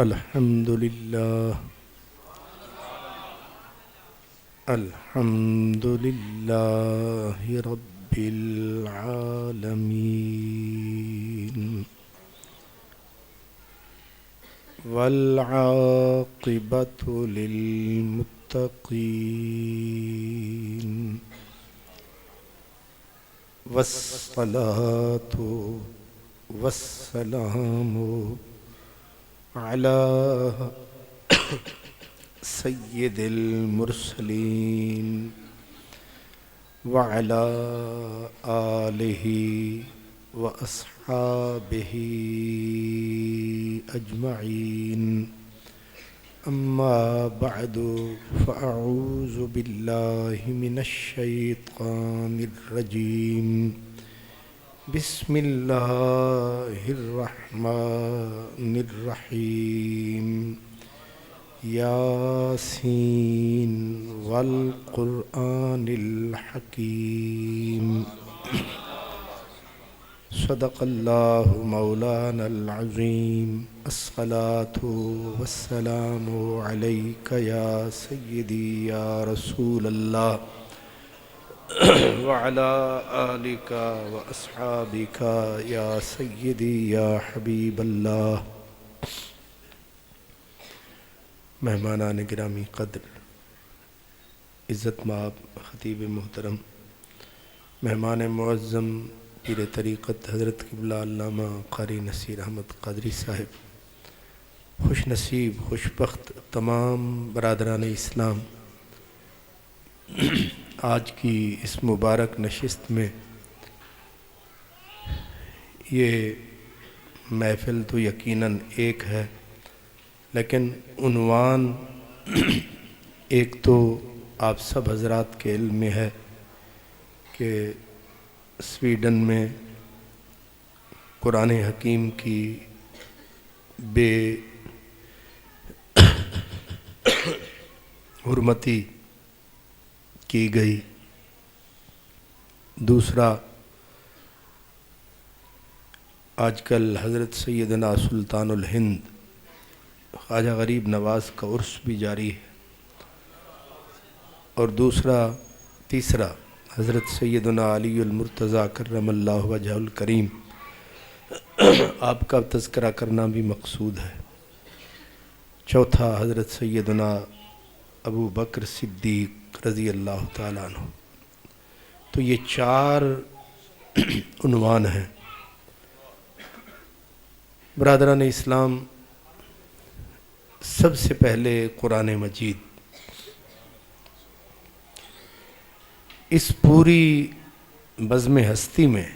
الحمد لله الحمد لله رب العالمين والعاقبة للمتقين والصلاة والسلام على سید المرسلین وعلى آلہ واصحابہ اجمعین اما بعد فاعوذ باللہ من الشیطان الرجیم بسم اللہ الرحمن الرحیم یاسین والقرآن الحکیم صدق اللہ مولانا العظیم الصلاة والسلام علیک یا سیدی یا رسول اللہ وعلی آلک واصحابک یا سیدی یا حبیب اللہ۔ مہمانان گرامی قدر، عزت مآب خطیب محترم، مہمان معظم پیر طریقت حضرت قبلہ علامہ قاری نصیر احمد قادری صاحب، خوش نصیب خوش بخت تمام برادران اسلام، آج کی اس مبارک نشست میں یہ محفل تو یقیناً ایک ہے، لیکن عنوان ایک تو آپ سب حضرات کے علم میں ہے کہ سویڈن میں قرآن حکیم کی بے حرمتی کی گئی۔ دوسرا، آج کل حضرت سیدنا سلطان الہند خواجہ غریب نواز کا عرس بھی جاری ہے، اور تیسرا حضرت سیدنا علی المرتضیٰ کرم اللہ وجہہ الکریم، آپ کا تذکرہ کرنا بھی مقصود ہے۔ چوتھا حضرت سیدنا ابو بکر صدیق رضی اللہ تعالیٰ عنہ۔ تو یہ 4 عنوان ہیں۔ برادران اسلام، سب سے پہلے قرآن مجید، اس پوری بزم ہستی میں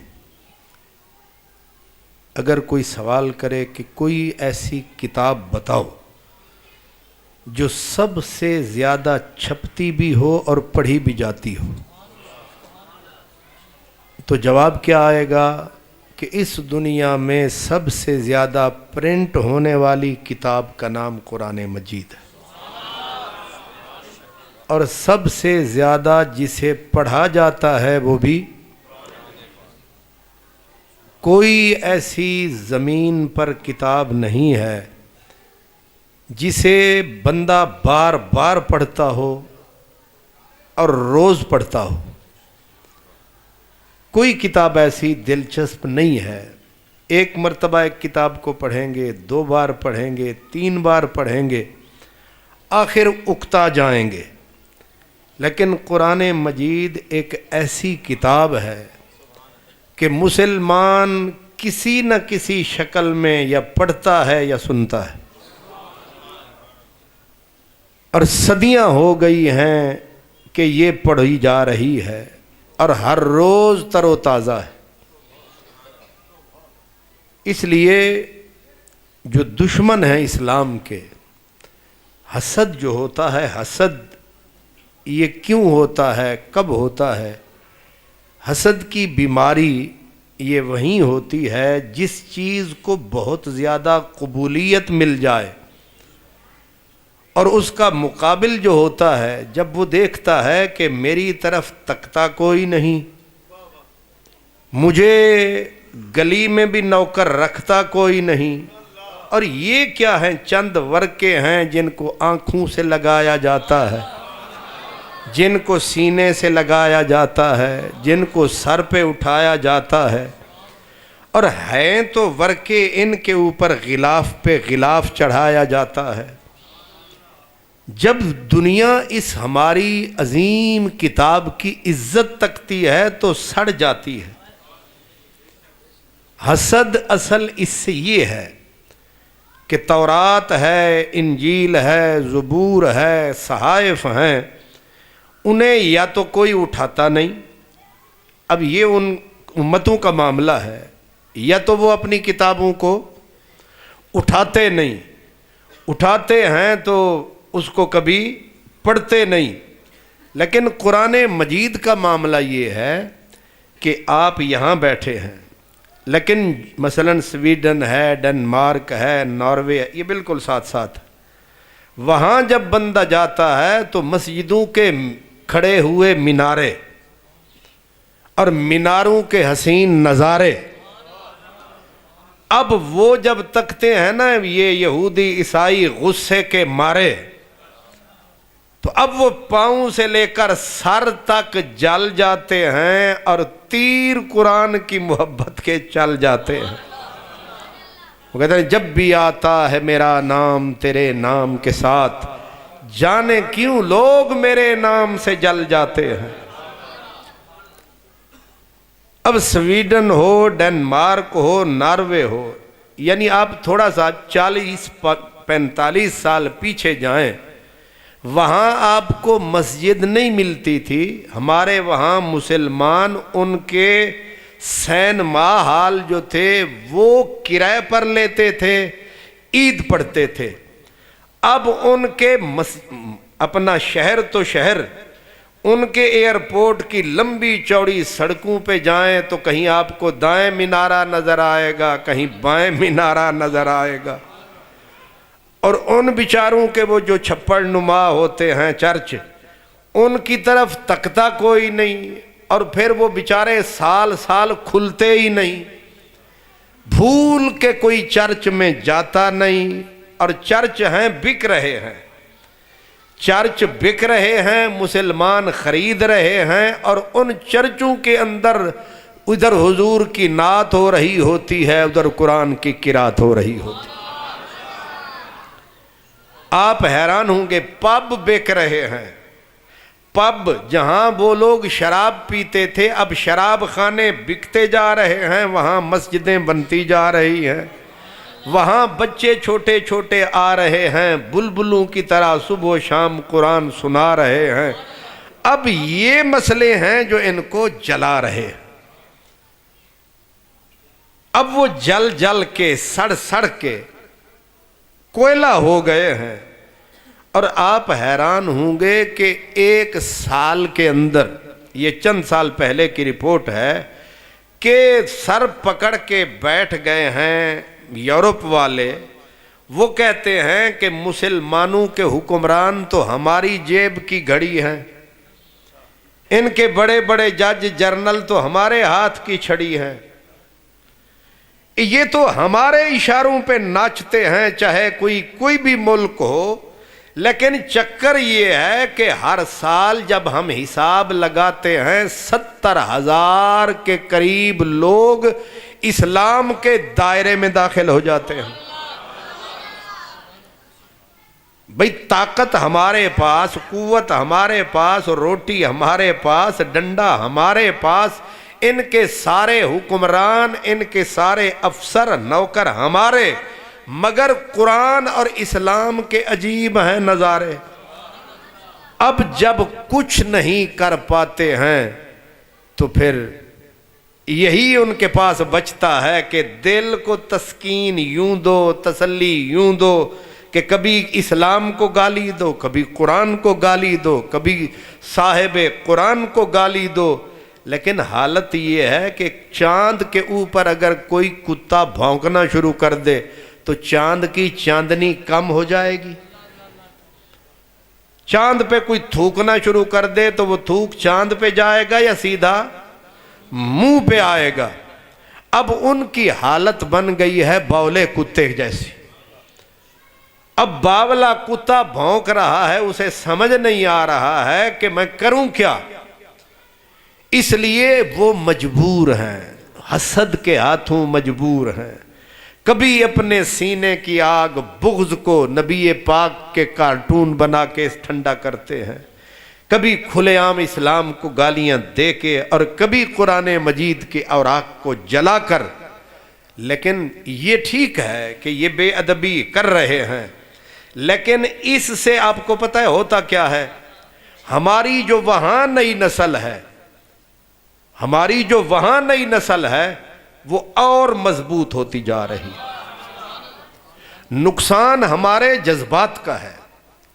اگر کوئی سوال کرے کہ کوئی ایسی کتاب بتاؤ جو سب سے زیادہ چھپتی بھی ہو اور پڑھی بھی جاتی ہو، تو جواب کیا آئے گا کہ اس دنیا میں سب سے زیادہ پرنٹ ہونے والی کتاب کا نام قرآن مجید ہے، اور سب سے زیادہ جسے پڑھا جاتا ہے وہ بھی۔ کوئی ایسی زمین پر کتاب نہیں ہے جسے بندہ بار بار پڑھتا ہو اور روز پڑھتا ہو۔ کوئی کتاب ایسی دلچسپ نہیں ہے، ایک مرتبہ ایک کتاب کو پڑھیں گے، 2 بار پڑھیں گے، 3 بار پڑھیں گے، آخر اکتا جائیں گے۔ لیکن قرآن مجید ایک ایسی کتاب ہے کہ مسلمان کسی نہ کسی شکل میں یا پڑھتا ہے یا سنتا ہے، اور صدیاں ہو گئی ہیں کہ یہ پڑھی جا رہی ہے اور ہر روز تر و تازہ ہے۔ اس لیے جو دشمن ہیں اسلام کے، حسد جو ہوتا ہے، حسد یہ کیوں ہوتا ہے، کب ہوتا ہے؟ حسد کی بیماری یہ وہیں ہوتی ہے جس چیز کو بہت زیادہ قبولیت مل جائے، اور اس کا مقابل جو ہوتا ہے جب وہ دیکھتا ہے کہ میری طرف تکتا کوئی نہیں، مجھے گلی میں بھی نوکر رکھتا کوئی نہیں، اور یہ کیا ہیں؟ چند ورقے ہیں جن کو آنکھوں سے لگایا جاتا ہے، جن کو سینے سے لگایا جاتا ہے، جن کو سر پہ اٹھایا جاتا ہے، اور ہیں تو ورقے، ان کے اوپر غلاف پہ غلاف چڑھایا جاتا ہے۔ جب دنیا اس ہماری عظیم کتاب کی عزت تکتی ہے تو سڑ جاتی ہے۔ حسد اصل اس سے یہ ہے کہ تورات ہے، انجیل ہے، زبور ہے، صحائف ہیں، انہیں یا تو کوئی اٹھاتا نہیں، اب یہ ان امتوں کا معاملہ ہے، یا تو وہ اپنی کتابوں کو اٹھاتے نہیں، اٹھاتے ہیں تو اس کو کبھی پڑھتے نہیں۔ لیکن قرآن مجید کا معاملہ یہ ہے کہ آپ یہاں بیٹھے ہیں، لیکن مثلا سویڈن ہے، ڈنمارک ہے، ناروے ہے، یہ بالکل ساتھ ساتھ۔ وہاں جب بندہ جاتا ہے تو مسجدوں کے کھڑے ہوئے مینارے اور میناروں کے حسین نظارے، اب وہ جب تکتے ہیں نا یہ یہودی عیسائی غصے کے مارے، تو اب وہ پاؤں سے لے کر سر تک جل جاتے ہیں اور تیر قرآن کی محبت کے چل جاتے ہیں۔ وہ کہتے ہیں جب بھی آتا ہے میرا نام تیرے نام کے ساتھ، جانے کیوں لوگ میرے نام سے جل جاتے ہیں۔ اب سویڈن ہو، ڈنمارک ہو، ناروے ہو، یعنی آپ تھوڑا سا 40-45 سال پیچھے جائیں، وہاں آپ کو مسجد نہیں ملتی تھی۔ ہمارے وہاں مسلمان ان کے سینما ہال جو تھے وہ کرائے پر لیتے تھے، عید پڑھتے تھے۔ اب ان کے اپنا شہر تو شہر، ان کے ایئرپورٹ کی لمبی چوڑی سڑکوں پہ جائیں تو کہیں آپ کو دائیں مینارہ نظر آئے گا، کہیں بائیں مینارہ نظر آئے گا، اور ان بیچاروں کے وہ جو چھپڑ نما ہوتے ہیں چرچ، ان کی طرف تکتا کوئی نہیں، اور پھر وہ بیچارے سال سال کھلتے ہی نہیں، بھول کے کوئی چرچ میں جاتا نہیں، اور چرچ ہیں بک رہے ہیں، چرچ بک رہے ہیں، مسلمان خرید رہے ہیں، اور ان چرچوں کے اندر ادھر حضور کی نعت ہو رہی ہوتی ہے، ادھر قرآن کی قرات ہو رہی ہوتی ہے۔ آپ حیران ہوں گے، پب بک رہے ہیں، پب جہاں وہ لوگ شراب پیتے تھے اب شراب خانے بکتے جا رہے ہیں، وہاں مسجدیں بنتی جا رہی ہیں، وہاں بچے چھوٹے چھوٹے آ رہے ہیں، بلبلوں کی طرح صبح و شام قرآن سنا رہے ہیں۔ اب یہ مسئلے ہیں جو ان کو جلا رہے ہیں، اب وہ جل جل کے سڑ سڑ کے کوئلہ ہو گئے ہیں، اور آپ حیران ہوں گے کہ 1 سال کے اندر، یہ چند سال پہلے کی رپورٹ ہے، کہ سر پکڑ کے بیٹھ گئے ہیں یورپ والے، وہ کہتے ہیں کہ مسلمانوں کے حکمران تو ہماری جیب کی گھڑی ہیں، ان کے بڑے بڑے جج جرنل تو ہمارے ہاتھ کی چھڑی ہیں، یہ تو ہمارے اشاروں پہ ناچتے ہیں، چاہے کوئی بھی ملک ہو۔ لیکن چکر یہ ہے کہ ہر سال جب ہم حساب لگاتے ہیں 70,000 کے قریب لوگ اسلام کے دائرے میں داخل ہو جاتے ہیں۔ بھئی طاقت ہمارے پاس، قوت ہمارے پاس، روٹی ہمارے پاس، ڈنڈا ہمارے پاس، ان کے سارے حکمران، ان کے سارے افسر نوکر ہمارے، مگر قرآن اور اسلام کے عجیب ہیں نظارے۔ اب جب کچھ نہیں کر پاتے ہیں تو پھر یہی ان کے پاس بچتا ہے کہ دل کو تسکین یوں دو، تسلی یوں دو، کہ کبھی اسلام کو گالی دو، کبھی قرآن کو گالی دو، کبھی صاحب قرآن کو گالی دو۔ لیکن حالت یہ ہے کہ چاند کے اوپر اگر کوئی کتا بھونکنا شروع کر دے تو چاند کی چاندنی کم ہو جائے گی، چاند پہ کوئی تھوکنا شروع کر دے تو وہ تھوک چاند پہ جائے گا یا سیدھا منہ پہ آئے گا۔ اب ان کی حالت بن گئی ہے بولے کتے جیسی، اب باولا کتا بھونک رہا ہے، اسے سمجھ نہیں آ رہا ہے کہ میں کروں کیا، اس لیے وہ مجبور ہیں، حسد کے ہاتھوں مجبور ہیں۔ کبھی اپنے سینے کی آگ بغض کو نبی پاک کے کارٹون بنا کے ٹھنڈا کرتے ہیں، کبھی کھلے عام اسلام کو گالیاں دے کے، اور کبھی قرآن مجید کے اوراق کو جلا کر۔ لیکن یہ ٹھیک ہے کہ یہ بے ادبی کر رہے ہیں، لیکن اس سے آپ کو پتہ ہے ہوتا کیا ہے؟ ہماری جو وہاں نئی نسل ہے، ہماری جو وہاں نئی نسل ہے وہ اور مضبوط ہوتی جا رہی ہے۔ نقصان ہمارے جذبات کا ہے،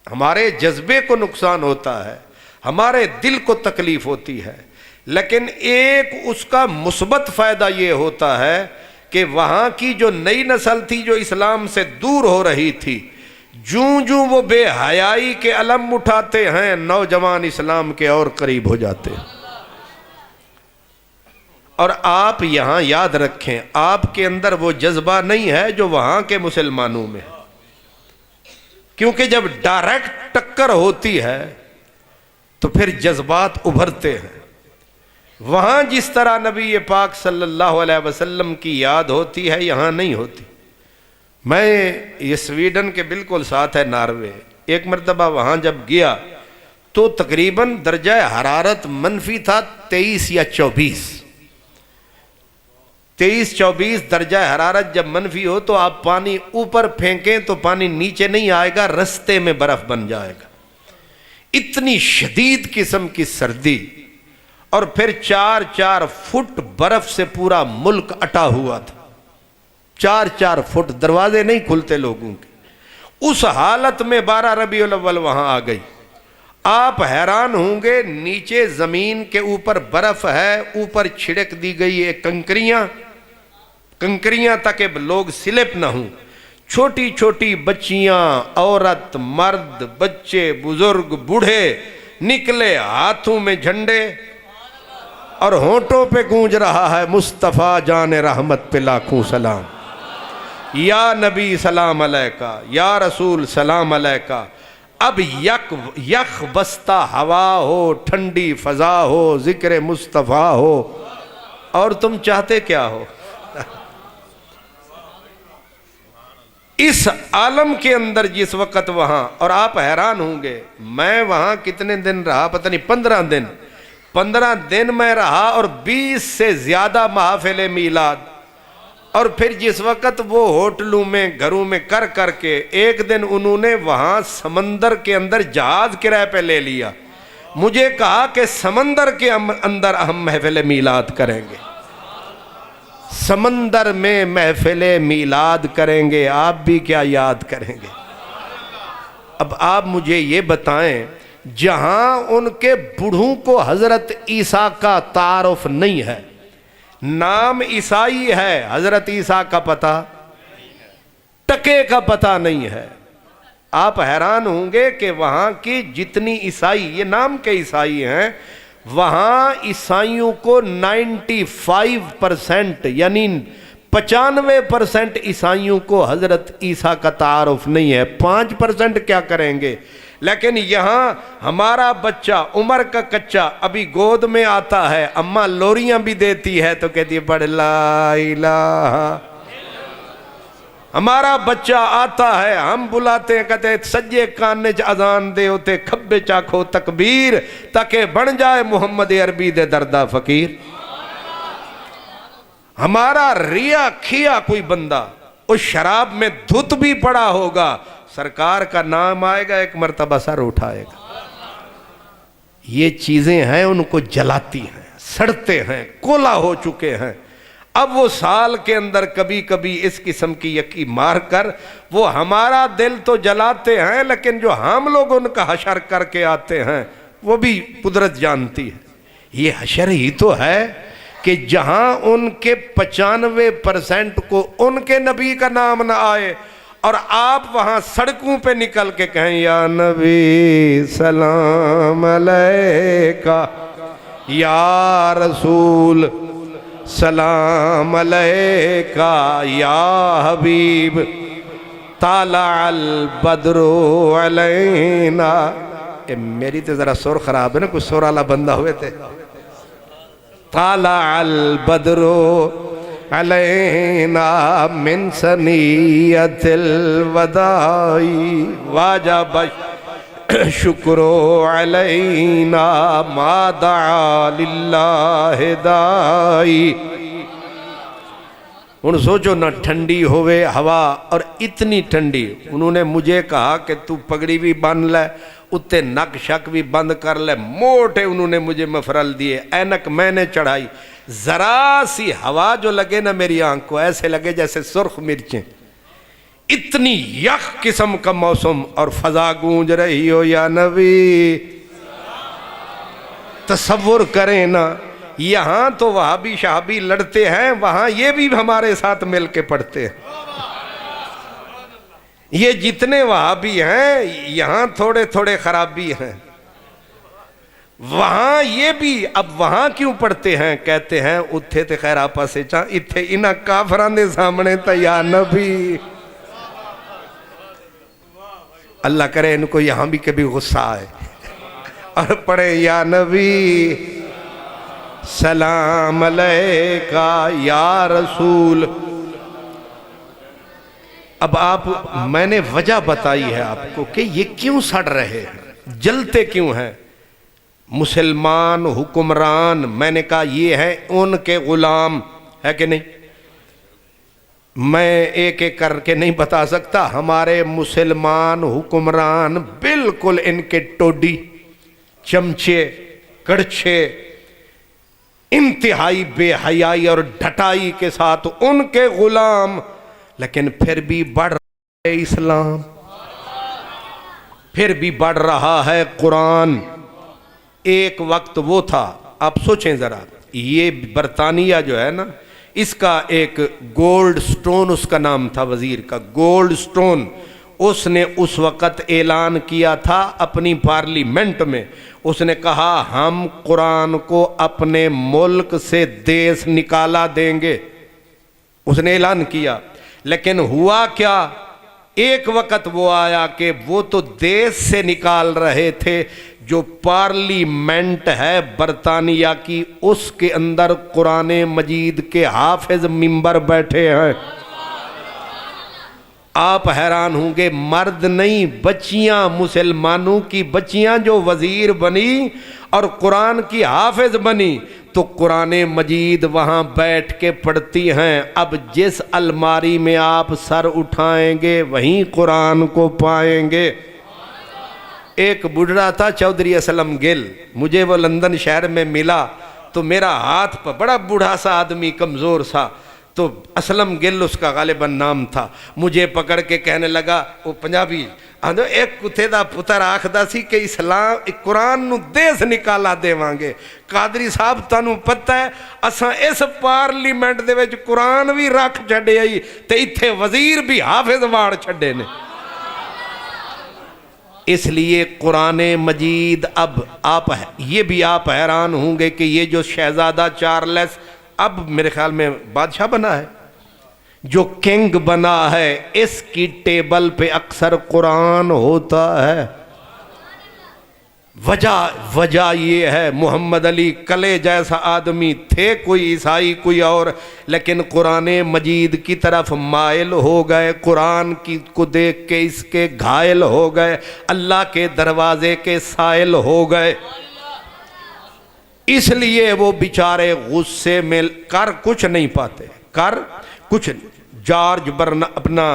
ہمارے جذبے کو نقصان ہوتا ہے، ہمارے دل کو تکلیف ہوتی ہے، لیکن ایک اس کا مثبت فائدہ یہ ہوتا ہے کہ وہاں کی جو نئی نسل تھی جو اسلام سے دور ہو رہی تھی، جوں جوں وہ بے حیائی کے علم اٹھاتے ہیں، نوجوان اسلام کے اور قریب ہو جاتے ہیں۔ اور آپ یہاں یاد رکھیں، آپ کے اندر وہ جذبہ نہیں ہے جو وہاں کے مسلمانوں میں ہے، کیونکہ جب ڈائریکٹ ٹکر ہوتی ہے تو پھر جذبات ابھرتے ہیں۔ وہاں جس طرح نبی پاک صلی اللہ علیہ وسلم کی یاد ہوتی ہے، یہاں نہیں ہوتی۔ میں یہ سویڈن کے بالکل ساتھ ہے ناروے، ایک مرتبہ وہاں جب گیا تو تقریباً درجہ حرارت منفی تھا 23 یا 24، 23-24 درجہ حرارت جب منفی ہو تو آپ پانی اوپر پھینکیں تو پانی نیچے نہیں آئے گا، رستے میں برف بن جائے گا، اتنی شدید قسم کی سردی۔ اور پھر 4-4 فٹ برف سے پورا ملک اٹا ہوا تھا، 4-4 فٹ، دروازے نہیں کھلتے لوگوں کے۔ اس حالت میں 12 ربیع الاول وہاں آ گئی۔ آپ حیران ہوں گے، نیچے زمین کے اوپر برف ہے، اوپر چھڑک دی گئی ہے کنکریاں تاکہ لوگ سلپ نہ ہوں۔ چھوٹی چھوٹی بچیاں، عورت، مرد، بچے، بزرگ، بوڑھے نکلے، ہاتھوں میں جھنڈے، اور ہونٹوں پہ گونج رہا ہے مصطفیٰ جان رحمت پہ لاکھوں سلام، یا نبی سلام علیکہ، یا رسول سلام علیکہ۔ اب یک بستہ ہوا ہو، ٹھنڈی فضا ہو، ذکر مصطفیٰ ہو، اور تم چاہتے کیا ہو؟ اس عالم کے اندر جس وقت وہاں، اور آپ حیران ہوں گے، میں وہاں کتنے دن رہا پتہ نہیں، 15 دن میں رہا، اور 20 سے زیادہ محافل میلاد۔ اور پھر جس وقت وہ ہوٹلوں میں گھروں میں کر کے، ایک دن انہوں نے وہاں سمندر کے اندر جہاز کرائے پہ لے لیا، مجھے کہا کہ سمندر کے اندر ہم محفل میلاد کریں گے، سمندر میں محفل میلاد کریں گے، آپ بھی کیا یاد کریں گے؟ اب آپ مجھے یہ بتائیں، جہاں ان کے بوڑھوں کو حضرت عیسیٰ کا تعارف نہیں ہے، نام عیسائی ہے، حضرت عیسیٰ کا پتہ، ٹکے کا پتہ نہیں ہے، آپ حیران ہوں گے کہ وہاں کی جتنی عیسائی، یہ نام کے عیسائی ہیں، وہاں عیسائیوں کو 95% یعنی 95% عیسائیوں کو حضرت عیسیٰ کا تعارف نہیں ہے، 5% کیا کریں گے؟ لیکن یہاں ہمارا بچہ عمر کا کچا ابھی گود میں آتا ہے، اماں لوریاں بھی دیتی ہے تو کہتی ہے پڑھ لا الہ۔ ہمارا بچہ آتا ہے، ہم بلاتے ہیں، کہتے ہیں سجے کانے چ اذان دے ہوتے کھبے چاکھو تکبیر، تاکہ بن جائے محمد عربی دے دردہ فقیر۔ ہمارا ریا کھیا کوئی بندہ اس شراب میں دھت بھی پڑا ہوگا، سرکار کا نام آئے گا، ایک مرتبہ سر اٹھائے گا۔ یہ چیزیں ہیں، ان کو جلاتی ہیں، سڑتے ہیں، کولا ہو چکے ہیں۔ اب وہ سال کے اندر کبھی کبھی اس قسم کی یکی مار کر وہ ہمارا دل تو جلاتے ہیں، لیکن جو ہم لوگ ان کا حشر کر کے آتے ہیں وہ بھی قدرت جانتی ہے۔ یہ حشر ہی تو ہے کہ جہاں ان کے 95% کو ان کے نبی کا نام نہ آئے، اور آپ وہاں سڑکوں پہ نکل کے کہیں یا نبی سلام علیکہ، یا رسول سلام علیکہ، یا حبیب طالع البدر علینا. میری تو ذرا سر خراب ہے نا, کچھ سر والا بندہ ہوئے تھے. طالع البدر علینا من ثنیۃ الوداع واجب شکر علینا ما دعا للہ دائی. ہن سوچو نہ, ٹھنڈی ہوئے ہوا اور اتنی ٹھنڈی. انہوں نے مجھے کہا کہ تو پگڑی بھی باندھ لے, اتے نک شک بھی بند کر لے. موٹے انہوں نے مجھے مفرل دیے, اینک میں نے چڑھائی. ذرا سی ہوا جو لگے نا میری آنکھ کو, ایسے لگے جیسے سرخ مرچیں. اتنی یخ قسم کا موسم اور فضا گونج رہی ہو یا نبی. تصور کریں نا, یہاں تو وہابی شہابی لڑتے ہیں, وہاں یہ بھی ہمارے ساتھ مل کے پڑھتے ہیں. یہ جتنے وہابی ہیں یہاں تھوڑے تھوڑے خرابی ہیں, وہاں یہ بھی. اب وہاں کیوں پڑھتے ہیں؟ کہتے ہیں اتھے تے خیر آپا سے چاں, اتھے انہاں کافران دے سامنے تا یا نبی. اللہ کرے ان کو یہاں بھی کبھی غصہ آئے اور پڑھے یا نبی سلام علیکہ یا رسول. اب آپ, میں نے وجہ بتائی ہے آپ کو کہ یہ کیوں سڑ رہے ہیں, جلتے کیوں ہیں. مسلمان حکمران, میں نے کہا یہ ہیں ان کے غلام, ہے کہ نہیں؟ میں ایک ایک کر کے نہیں بتا سکتا. ہمارے مسلمان حکمران بالکل ان کے ٹوڈی, چمچے, کڑچے, انتہائی بے حیائی اور ڈھٹائی کے ساتھ ان کے غلام. لیکن پھر بھی بڑھ رہا ہے اسلام, پھر بھی بڑھ رہا ہے قرآن. ایک وقت وہ تھا, آپ سوچیں ذرا, یہ برطانیہ جو ہے نا, اس کا ایک گولڈ سٹون اس کا نام تھا, وزیر کا گولڈ سٹون. اس نے اس وقت اعلان کیا تھا اپنی پارلیمنٹ میں, اس نے کہا ہم قرآن کو اپنے ملک سے دیس نکالا دیں گے. اس نے اعلان کیا, لیکن ہوا کیا, ایک وقت وہ آیا کہ وہ تو دیس سے نکال رہے تھے, جو پارلیمنٹ ہے برطانیہ کی اس کے اندر قرآن مجید کے حافظ ممبر بیٹھے ہیں. آپ حیران ہوں گے, مرد نہیں بچیاں, مسلمانوں کی بچیاں جو وزیر بنی اور قرآن کی حافظ بنی, تو قرآن مجید وہاں بیٹھ کے پڑھتی ہیں. اب جس الماری میں آپ سر اٹھائیں گے وہیں قرآن کو پائیں گے. ایک بڑھڑا تھا چودھری اسلم گل, مجھے وہ لندن شہر میں ملا تو میرا ہاتھ پر, بڑا بوڑھا سا آدمی, کمزور سا, تو اسلم گل اس کا غالباً نام تھا. مجھے پکڑ کے کہنے لگا, وہ پنجابی, ایک کتے دا پتر آخدا سی کہ اسلام قرآن نو دیس نکالا دیوانگے. قادری صاحب تانوں پتہ ہے اساں اس پارلیمنٹ دے وچ قرآن بھی رکھ چھڈے آئی تے ایتھے وزیر بھی حافظ واڑ چھڈے نے. اس لیے قرآن مجید, اب آپ یہ بھی آپ حیران ہوں گے کہ یہ جو شہزادہ چارلس اب میرے خیال میں بادشاہ بنا ہے, جو کنگ بنا ہے, اس کی ٹیبل پہ اکثر قرآن ہوتا ہے. وجہ یہ ہے, محمد علی کلے جیسا آدمی تھے, کوئی عیسائی کوئی اور, لیکن قرآن مجید کی طرف مائل ہو گئے, قرآن کی کو دیکھ کے اس کے گھائل ہو گئے, اللہ کے دروازے کے سائل ہو گئے. اس لیے وہ بیچارے غصے میں کر کچھ نہیں پاتے, کر کچھ. جارج اپنا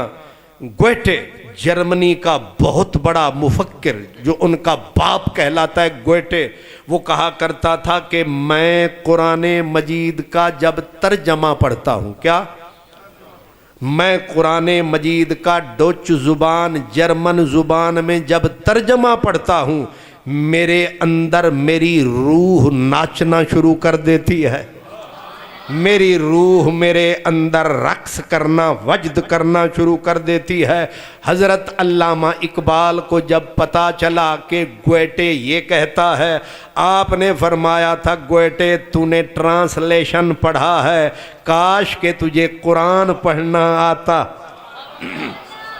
گوئٹے, جرمنی کا بہت بڑا مفکر, جو ان کا باپ کہلاتا ہے گوئٹے, وہ کہا کرتا تھا کہ میں قرآن مجید کا جب ترجمہ پڑھتا ہوں, کیا میں قرآن مجید کا ڈچ زبان, جرمن زبان میں جب ترجمہ پڑھتا ہوں, میرے اندر میری روح ناچنا شروع کر دیتی ہے, میری روح میرے اندر رقص کرنا, وجد کرنا شروع کر دیتی ہے. حضرت علامہ اقبال کو جب پتا چلا کہ گوئٹے یہ کہتا ہے, آپ نے فرمایا تھا گوئٹے تو نے ٹرانسلیشن پڑھا ہے, کاش کہ تجھے قرآن پڑھنا آتا.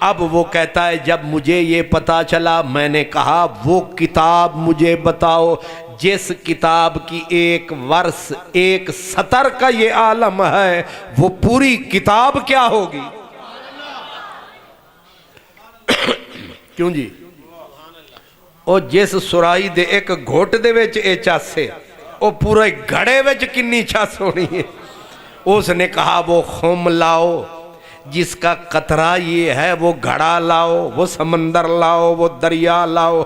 اب وہ کہتا ہے جب مجھے یہ پتا چلا میں نے کہا وہ کتاب مجھے بتاؤ جس کتاب کی ایک ورس ایک سطر کا یہ عالم ہے، وہ پوری کتاب کیا ہوگی؟ کیوں جی؟ او جس سرائی دے ایک گھوٹ دے وچ اے چاسے او پورے گھڑے وچ کنی چاس ہونی ہے۔ اس نے کہا وہ خم لاؤ جس کا قطرہ یہ ہے، وہ گھڑا لاؤ، وہ سمندر لاؤ، وہ دریا لاؤ۔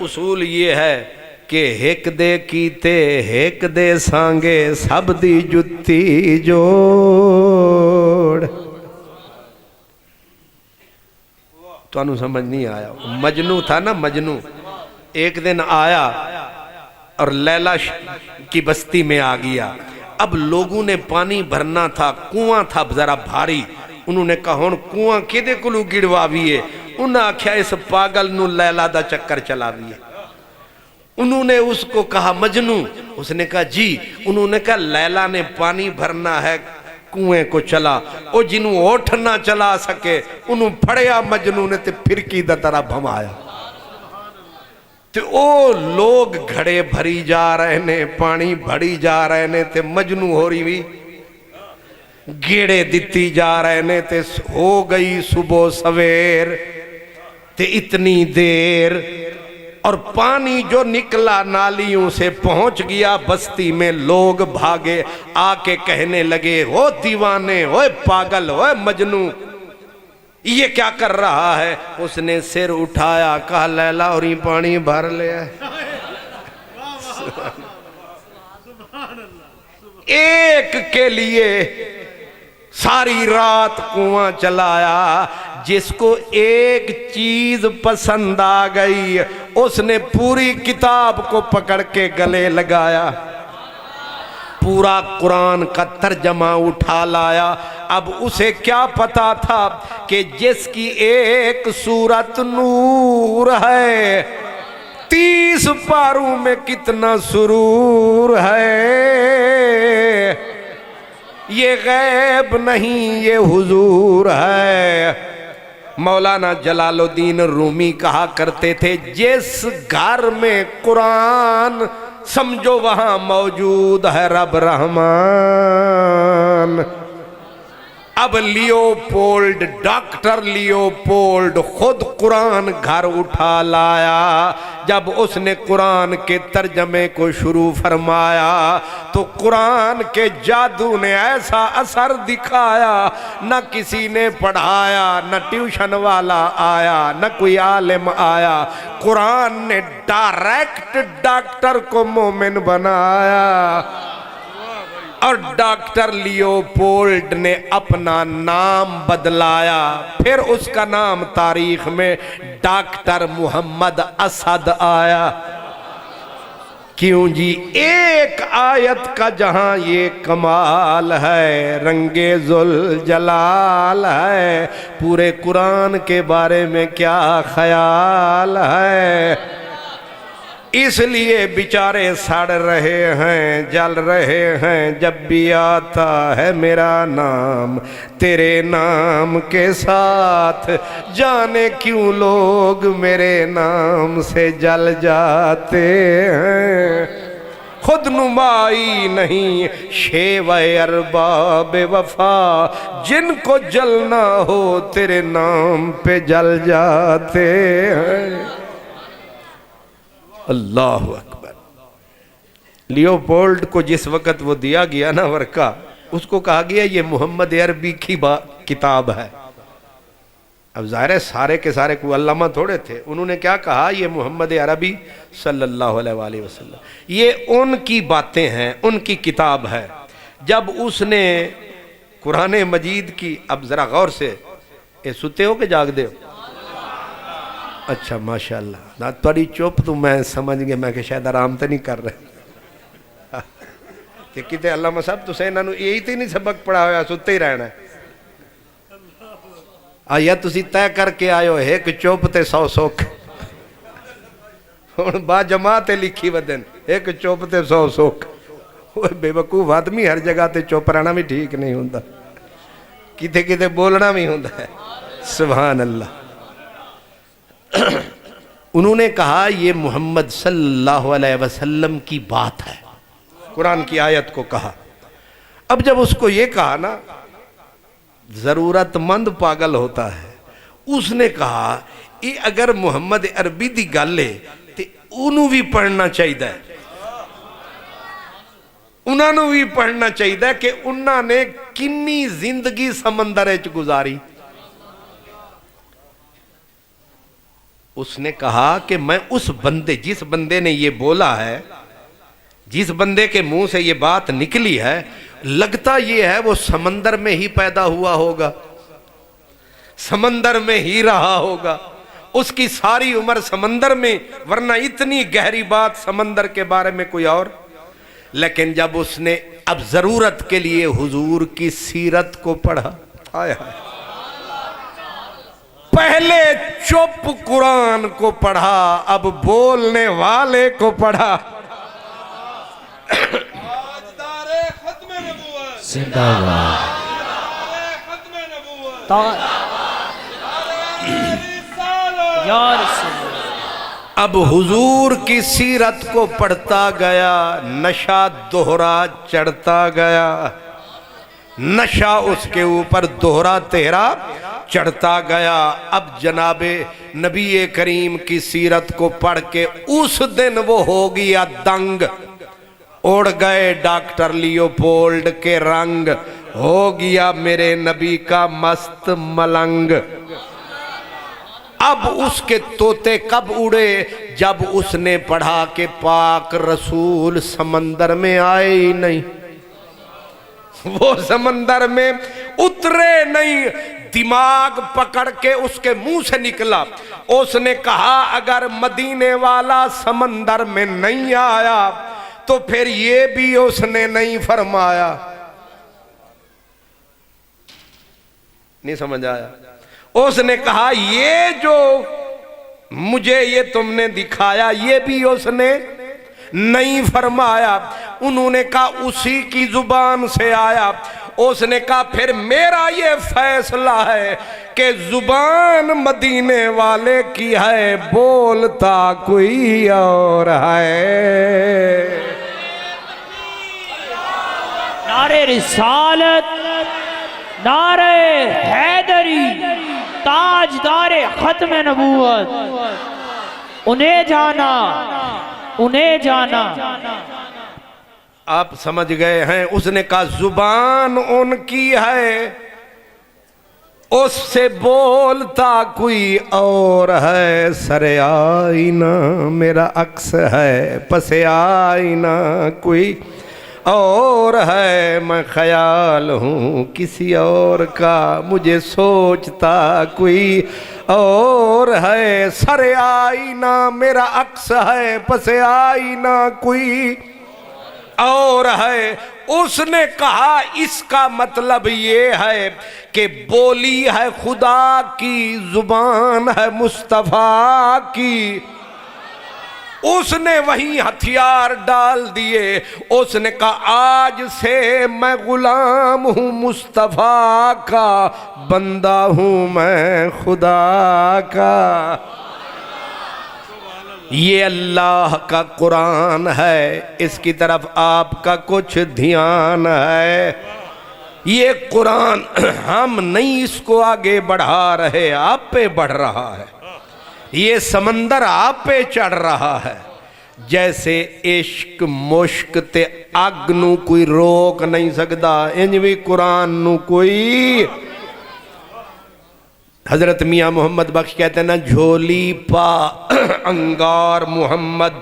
اصول یہ ہے کہ ہیک دے کیتے ہیک دے سانگے سب دی جتی جوڑ۔ تو انہوں سمجھ نہیں آیا، مجنو تھا نا، مجنو ایک دن آیا اور لیلا کی بستی میں آ گیا۔ اب لوگوں نے پانی بھرنا تھا، کنواں تھا ذرا بھاری، انہوں نے کہا ہون کنواں کدے کلو گڑواویے، انہوں نے آکھیا اس پاگل نو لیلا دا چکر چلاویے۔ انہوں نے اس کو کہا مجنو، اس نے کہا جی، انہوں نے کہا لیلا نے پانی بھرنا ہے کنویں کو چلا، او جنہوں اوٹھ نہ چلا سکے انہوں پھڑیا مجنو نے تے پھرکی دا طرح بھمایا، تے او لوگ گھڑے بھری جا رہے نے، پانی بھری جا رہے نے، تے مجنو ہو رہی بھی گیڑے دیتی جا رہے نے، تے ہو گئی صبح سویر، تے اتنی دیر اور پانی جو نکلا نالیوں سے پہنچ گیا بستی میں، لوگ بھاگے آ کے کہنے لگے ہو دیوانے، ہوئے پاگل، ہوئے مجنو، یہ کیا کر رہا ہے؟ اس نے سر اٹھایا، کہا لیلا اور یہ پانی بھر لیا ہے۔ ایک کے لیے ساری رات کنواں چلایا، جس کو ایک چیز پسند آ گئی اس نے پوری کتاب کو پکڑ کے گلے لگایا، پورا قرآن کا ترجمہ اٹھا لایا۔ اب اسے کیا پتا تھا کہ جس کی ایک سورت نور ہے 30 پاروں میں کتنا سرور ہے، یہ غیب نہیں یہ حضور ہے۔ مولانا جلال الدین رومی کہا کرتے تھے جس گھر میں قرآن سمجھو وہاں موجود ہے رب رحمان۔ اب لیوپولڈ، ڈاکٹر لیوپولڈ خود قرآن گھر اٹھا لایا۔ جب اس نے قرآن کے ترجمے کو شروع فرمایا تو قرآن کے جادو نے ایسا اثر دکھایا، نہ کسی نے پڑھایا، نہ ٹیوشن والا آیا، نہ کوئی عالم آیا، قرآن نے ڈائریکٹ ڈاکٹر کو مومن بنایا۔ اور ڈاکٹر لیوپولڈ نے اپنا نام بدلایا، پھر اس کا نام تاریخ میں ڈاکٹر محمد اسد آیا۔ کیوں جی؟ ایک آیت کا جہاں یہ کمال ہے، رنگ ذوالجلال ہے، پورے قرآن کے بارے میں کیا خیال ہے؟ اس لیے بیچارے سڑ رہے ہیں، جل رہے ہیں، جب بھی آتا ہے میرا نام تیرے نام کے ساتھ، جانے کیوں لوگ میرے نام سے جل جاتے ہیں۔ خود نمائی نہیں شیوہ ارباب وفا، جن کو جلنا ہو تیرے نام پہ جل جاتے ہیں۔ اللہ اکبر۔ لیوپولڈ کو جس وقت وہ دیا گیا نا ورقہ، اس کو کہا گیا یہ محمد عربی کی کتاب ہے۔ اب ظاہر ہے سارے کے سارے کوئی علامہ تھوڑے تھے، انہوں نے کیا کہا یہ محمد عربی صلی اللہ علیہ وآلہ وسلم، یہ ان کی باتیں ہیں، ان کی کتاب ہے۔ جب اس نے قرآن مجید کی، اب ذرا غور سے، اے ستے ہو کہ جاگ دے ہو؟ اچھا ماشاءاللہ، نا توڑی چوپ تو میں سمجھ گیا میں کہ شاید آرام تے نہیں کر رہے کہ کتے علامہ صاحب تو سینہ نو یہی تے نہیں سبق پڑھا ہویا، ستے ہی رہنا ہے۔ آیا تسی طے کر کے آئے ہو ایک چوپ تے 100 سوکھ، با جماعت لکھی ودن ایک چوپ تے 100 سوکھ۔ بے وقوف آدمی ہر جگہ تے چوپ رہنا بھی ٹھیک نہیں ہوندہ، کتے کتے بولنا بھی ہوندہ ہے۔ سبحان اللہ. انہوں نے کہا یہ محمد صلی اللہ علیہ وسلم کی بات ہے، قرآن کی آیت کو کہا. اب جب اس کو یہ کہا نا، ضرورت مند پاگل ہوتا ہے، اس نے کہا یہ اگر محمد عربی دی گل ہے تو انہوں بھی پڑھنا چاہیے، انہوں بھی پڑھنا چاہیے کہ انہوں نے کنی زندگی سمندر وچ گزاری. اس نے کہا کہ میں اس بندے، جس بندے نے یہ بولا ہے، جس بندے کے منہ سے یہ بات نکلی ہے، لگتا یہ ہے وہ سمندر میں ہی پیدا ہوا ہوگا، سمندر میں ہی رہا ہوگا، اس کی ساری عمر سمندر میں، ورنہ اتنی گہری بات سمندر کے بارے میں کوئی اور. لیکن جب اس نے اب ضرورت کے لیے حضور کی سیرت کو پڑھا، آیا پہلے چپ قرآن کو پڑھا، اب بولنے والے کو پڑھا. زندہ باد. یا رسول اللہ. اب حضور کی سیرت کو پڑھتا گیا، نشہ دوہرا چڑھتا گیا، نشہ اس کے اوپر دوہرا تیرا چڑھتا گیا. اب جناب نبی کریم کی سیرت کو پڑھ کے اس دن وہ ہو گیا دنگ، اڑ گئے ڈاکٹر لیوپولڈ کے رنگ، ہو گیا میرے نبی کا مست ملنگ. اب اس کے طوطے کب اڑے؟ جب اس نے پڑھا کہ پاک رسول سمندر میں آئے ہی نہیں، وہ سمندر میں اترے نہیں. دماغ پکڑ کے اس کے منہ سے نکلا، اس نے کہا اگر مدینے والا سمندر میں نہیں آیا تو پھر یہ بھی اس نے نہیں فرمایا. نہیں سمجھ آیا؟ اس نے کہا یہ جو مجھے یہ تم نے دکھایا یہ بھی اس نے نہیں فرمایا. انہوں نے کہا اسی کی زبان سے آیا. اس نے کہا پھر میرا یہ فیصلہ ہے کہ زبان مدینے والے کی ہے، بولتا کوئی اور ہے. نعرہ رسالت، نعرہ حیدری، تاجدار ختم نبوت. انہیں جانا، انہیں جانا. آپ سمجھ گئے ہیں؟ اس نے کہا زبان ان کی ہے، اس سے بولتا کوئی اور ہے. سر آئینہ میرا عکس ہے، پس آئینہ کوئی اور ہے. میں خیال ہوں کسی اور کا، مجھے سوچتا کوئی اور ہے. سر آئینہ میرا عکس ہے، پس آئینہ کوئی اور ہے. اس نے کہا اس کا مطلب یہ ہے کہ بولی ہے خدا کی، زبان ہے مصطفیٰ کی. اس نے وہیں ہتھیار ڈال دیے. اس نے کہا آج سے میں غلام ہوں مصطفیٰ کا، بندہ ہوں میں خدا کا. یہ اللہ کا قرآن ہے، اس کی طرف آپ کا کچھ دھیان ہے. یہ قرآن ہم نہیں اس کو آگے بڑھا رہے، آپ پہ بڑھ رہا ہے. یہ سمندر آپ پہ چڑھ رہا ہے. جیسے عشق مشک تے اگ نو کوئی روک نہیں سکتا، انج بھی قرآن نو کوئی. حضرت میاں محمد بخش کہتے ہیں نا، جھولی پا انگار محمد،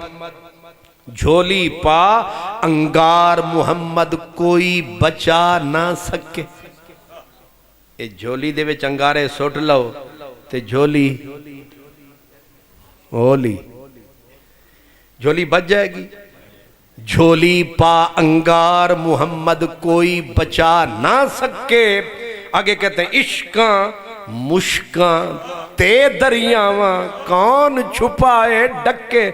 جھولی پا انگار محمد کوئی بچا نہ سکے. اے جھولی دے وچ انگارے سٹ لو تے جھولی ہولی، جھولی بچ جائے گی. جھولی پا انگار محمد کوئی بچا نہ سکے. آگے کہتے ہیں عشقاں مشکاں تے دریاواں کون چھپائے ڈکے.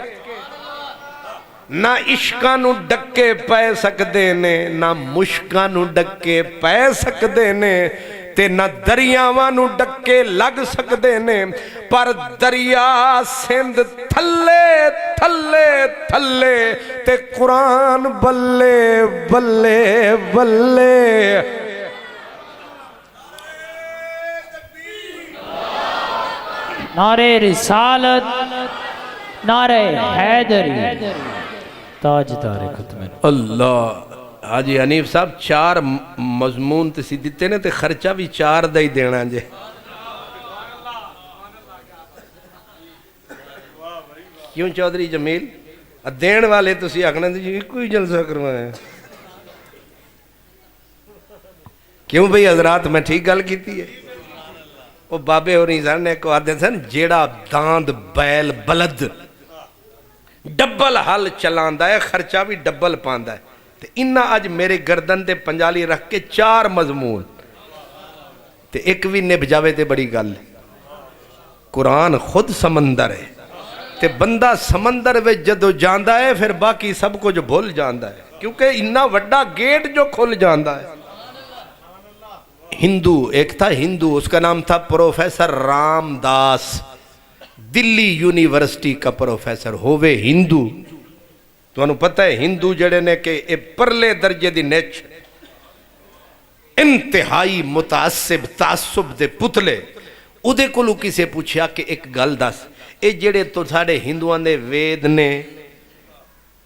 نہ عشقاں نو ڈکے پے سکدے نے، نہ مشکاں نو ڈکے پے سکدے نے. تے نہ دریاواں نو ڈکے لگ سکدے نے، پر دریا سندھ تھلے تھلے تھلے تے قرآن بلے بلے بلے۔ نعرہ رسالت، نعرہ حیدری، تاجدار ختم نبوت۔ اللہ حاجی حنیف صاحب 4 مضمون تے سی دیتے نے تے خرچہ بھی 4 دا ہی دینا جے۔ کیوں چودھری جمیل دین والے تسی آکھنا جی کوئی جلسہ کروایا؟ کیوں بھئی حضرات میں ٹھیک گل کیتی ہے؟ وہ بابے اور انسان نے کو آدھے سن جیڑا داند بیل بلد ڈبل حل چلاندہ ہے خرچہ بھی ڈبل پاندہ ہے۔ تے انہا آج میرے گردن تے پنجالی رکھ کے 4 مضمون تے ایک بھی نب جاوے تے بڑی گل۔ قرآن خود سمندر ہے تے بندہ سمندر وچ جدو جاندہ ہے پھر باقی سب کو جو بھول جاندہ ہے، کیونکہ انہا وڈا گیٹ جو کھل جاندہ ہے۔ ہندو ایک تھا ہندو، اس کا نام تھا پروفیسر رام داس، دلی یونیورسٹی کا پروفیسر ہوئے ہندو۔ تو انہوں پتہ ہے ہندو جڑے نے کہ پرلے درجے دی نیچ انتہائی متعصب تعصب دے پتلے ادھے کو لو کسے پوچھا کہ ایک گل دس اے جڑے تو ساڑے ہندوان دے وید نے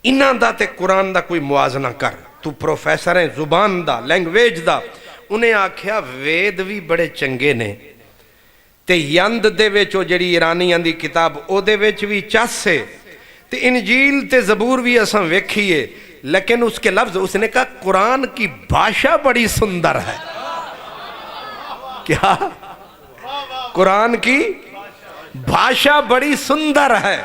انہاں دا تے قرآن دا کوئی موازنہ کر، تو پروفیسر ہیں زبان دا لینگویج دا۔ انہیں آکھیا وید بھی بڑے چنگے نے تے یند دے ویچو جڑی ایرانی اندی کتاب او دے ویچ بھی چاسے تے انجیل تے زبور بھی اساں ویکھیے، لیکن اس کے لفظ اس نے کہا قرآن کی بھاشا بڑی سندر ہے۔ کیا؟ قرآن کی بھاشا بڑی سندر ہے۔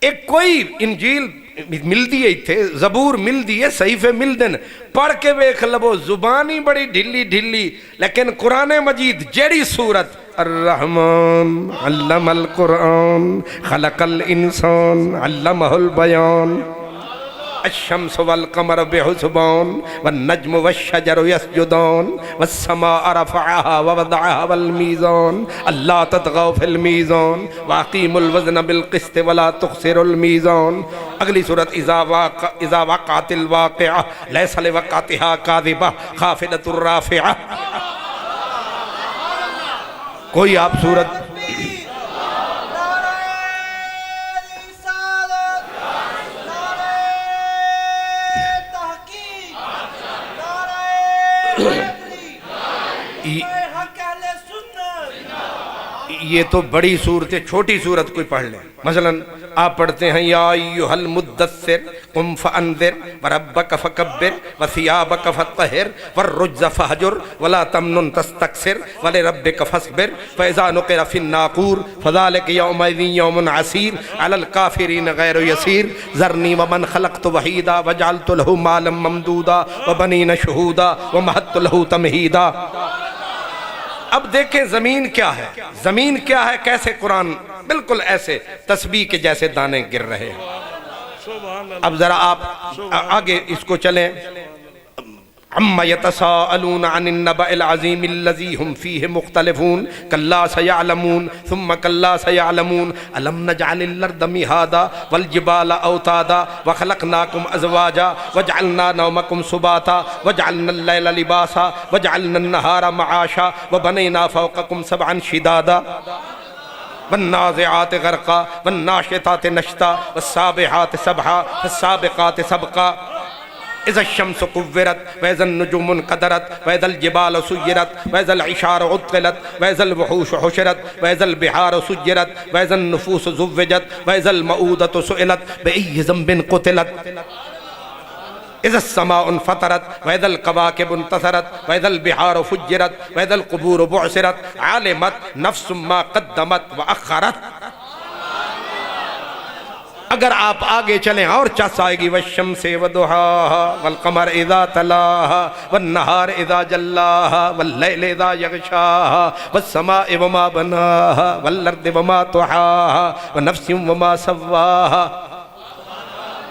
ایک کوئی انجیل مل دیئے تھے، زبور مل دیئے، صحیفے مل دن، پڑھ کے ویکھ لبو زبانی بڑی ڈھلی ڈھلی، لیکن قرآن مجید جیڑی سورت الرحمن علم القرآن خلق الانسان علمہ البیان الشمس والقمر بحسبان والنجم والشجر يسجدان والسماء رفعها ووضعها والميزان اللہ تطغوا في الميزان واقيموا الوزن بالقسط ولا تخسروا الميزان۔ اگلی صورت اذا وقعت الواقعہ ليس لوقعتها كاذبہ خافضۃ الرافعہ۔ کوئی آپ صورت یہ تو بڑی صورت ہے، چھوٹی صورت کوئی پڑھ لیں۔ مثلا آپ پڑھتے ہیں یا ایھا المدثر قم فانذر وربک فکبر وثیابک فطہر والرجز فہجر ولا تمنن تستکثر ولربک فاصبر فاذا نقر فی الناقور فذلک یومئذ یوم عسیر علی الکافرین غیر یسیر ذرنی ومن خلقت وحیدا وجعلت له مالا ممدودا وبنین شہودا ومہدت له تمہیدا۔ اب دیکھیں زمین کیا ہے، زمین کیا ہے، کیسے قرآن بالکل ایسے تسبیح کے جیسے دانے گر رہے ہیں۔ اب ذرا آپ آگے اس کو چلیں۔ عما يتساءلون عن النبأ العظيم الذي هم فيه مختلفون كلا سيعلمون ثم كلا سيعلمون ألم نجعل الأرض مهادا والجبال أوتادا وخلقناكم أزواجا وجعلنا نومكم سباتا وجعلنا الليل لباسا وجعلنا النهار معاشا وبنينا فوقكم سبعا شدادا والنازعات غرقا والناشطات نشطا والسابحات سبحا فالسابقات سبقا اذا الشمس قورت واذا النجوم انقدرت واذا الجبال سيرت واذا العشار عطلت واذا الوحوش حشرت واذا البحار سجرت واذا النفوس زوجت واذا الموءودة سئلت بأي ذنب قتلت اذا السماء انفطرت واذا الكواكب انتثرت واذا البحار فجرت واذا القبور بعثرت علمت نفس ما قدمت واخرت۔ اگر آپ آگے چلیں اور چس آئے گی والشمس وضحاها والقمر اذا تلاها والنهار اذا جلاها واللیل اذا یغشاها والسماء وما بناها والارض وما طحاها ونفس وما سواها۔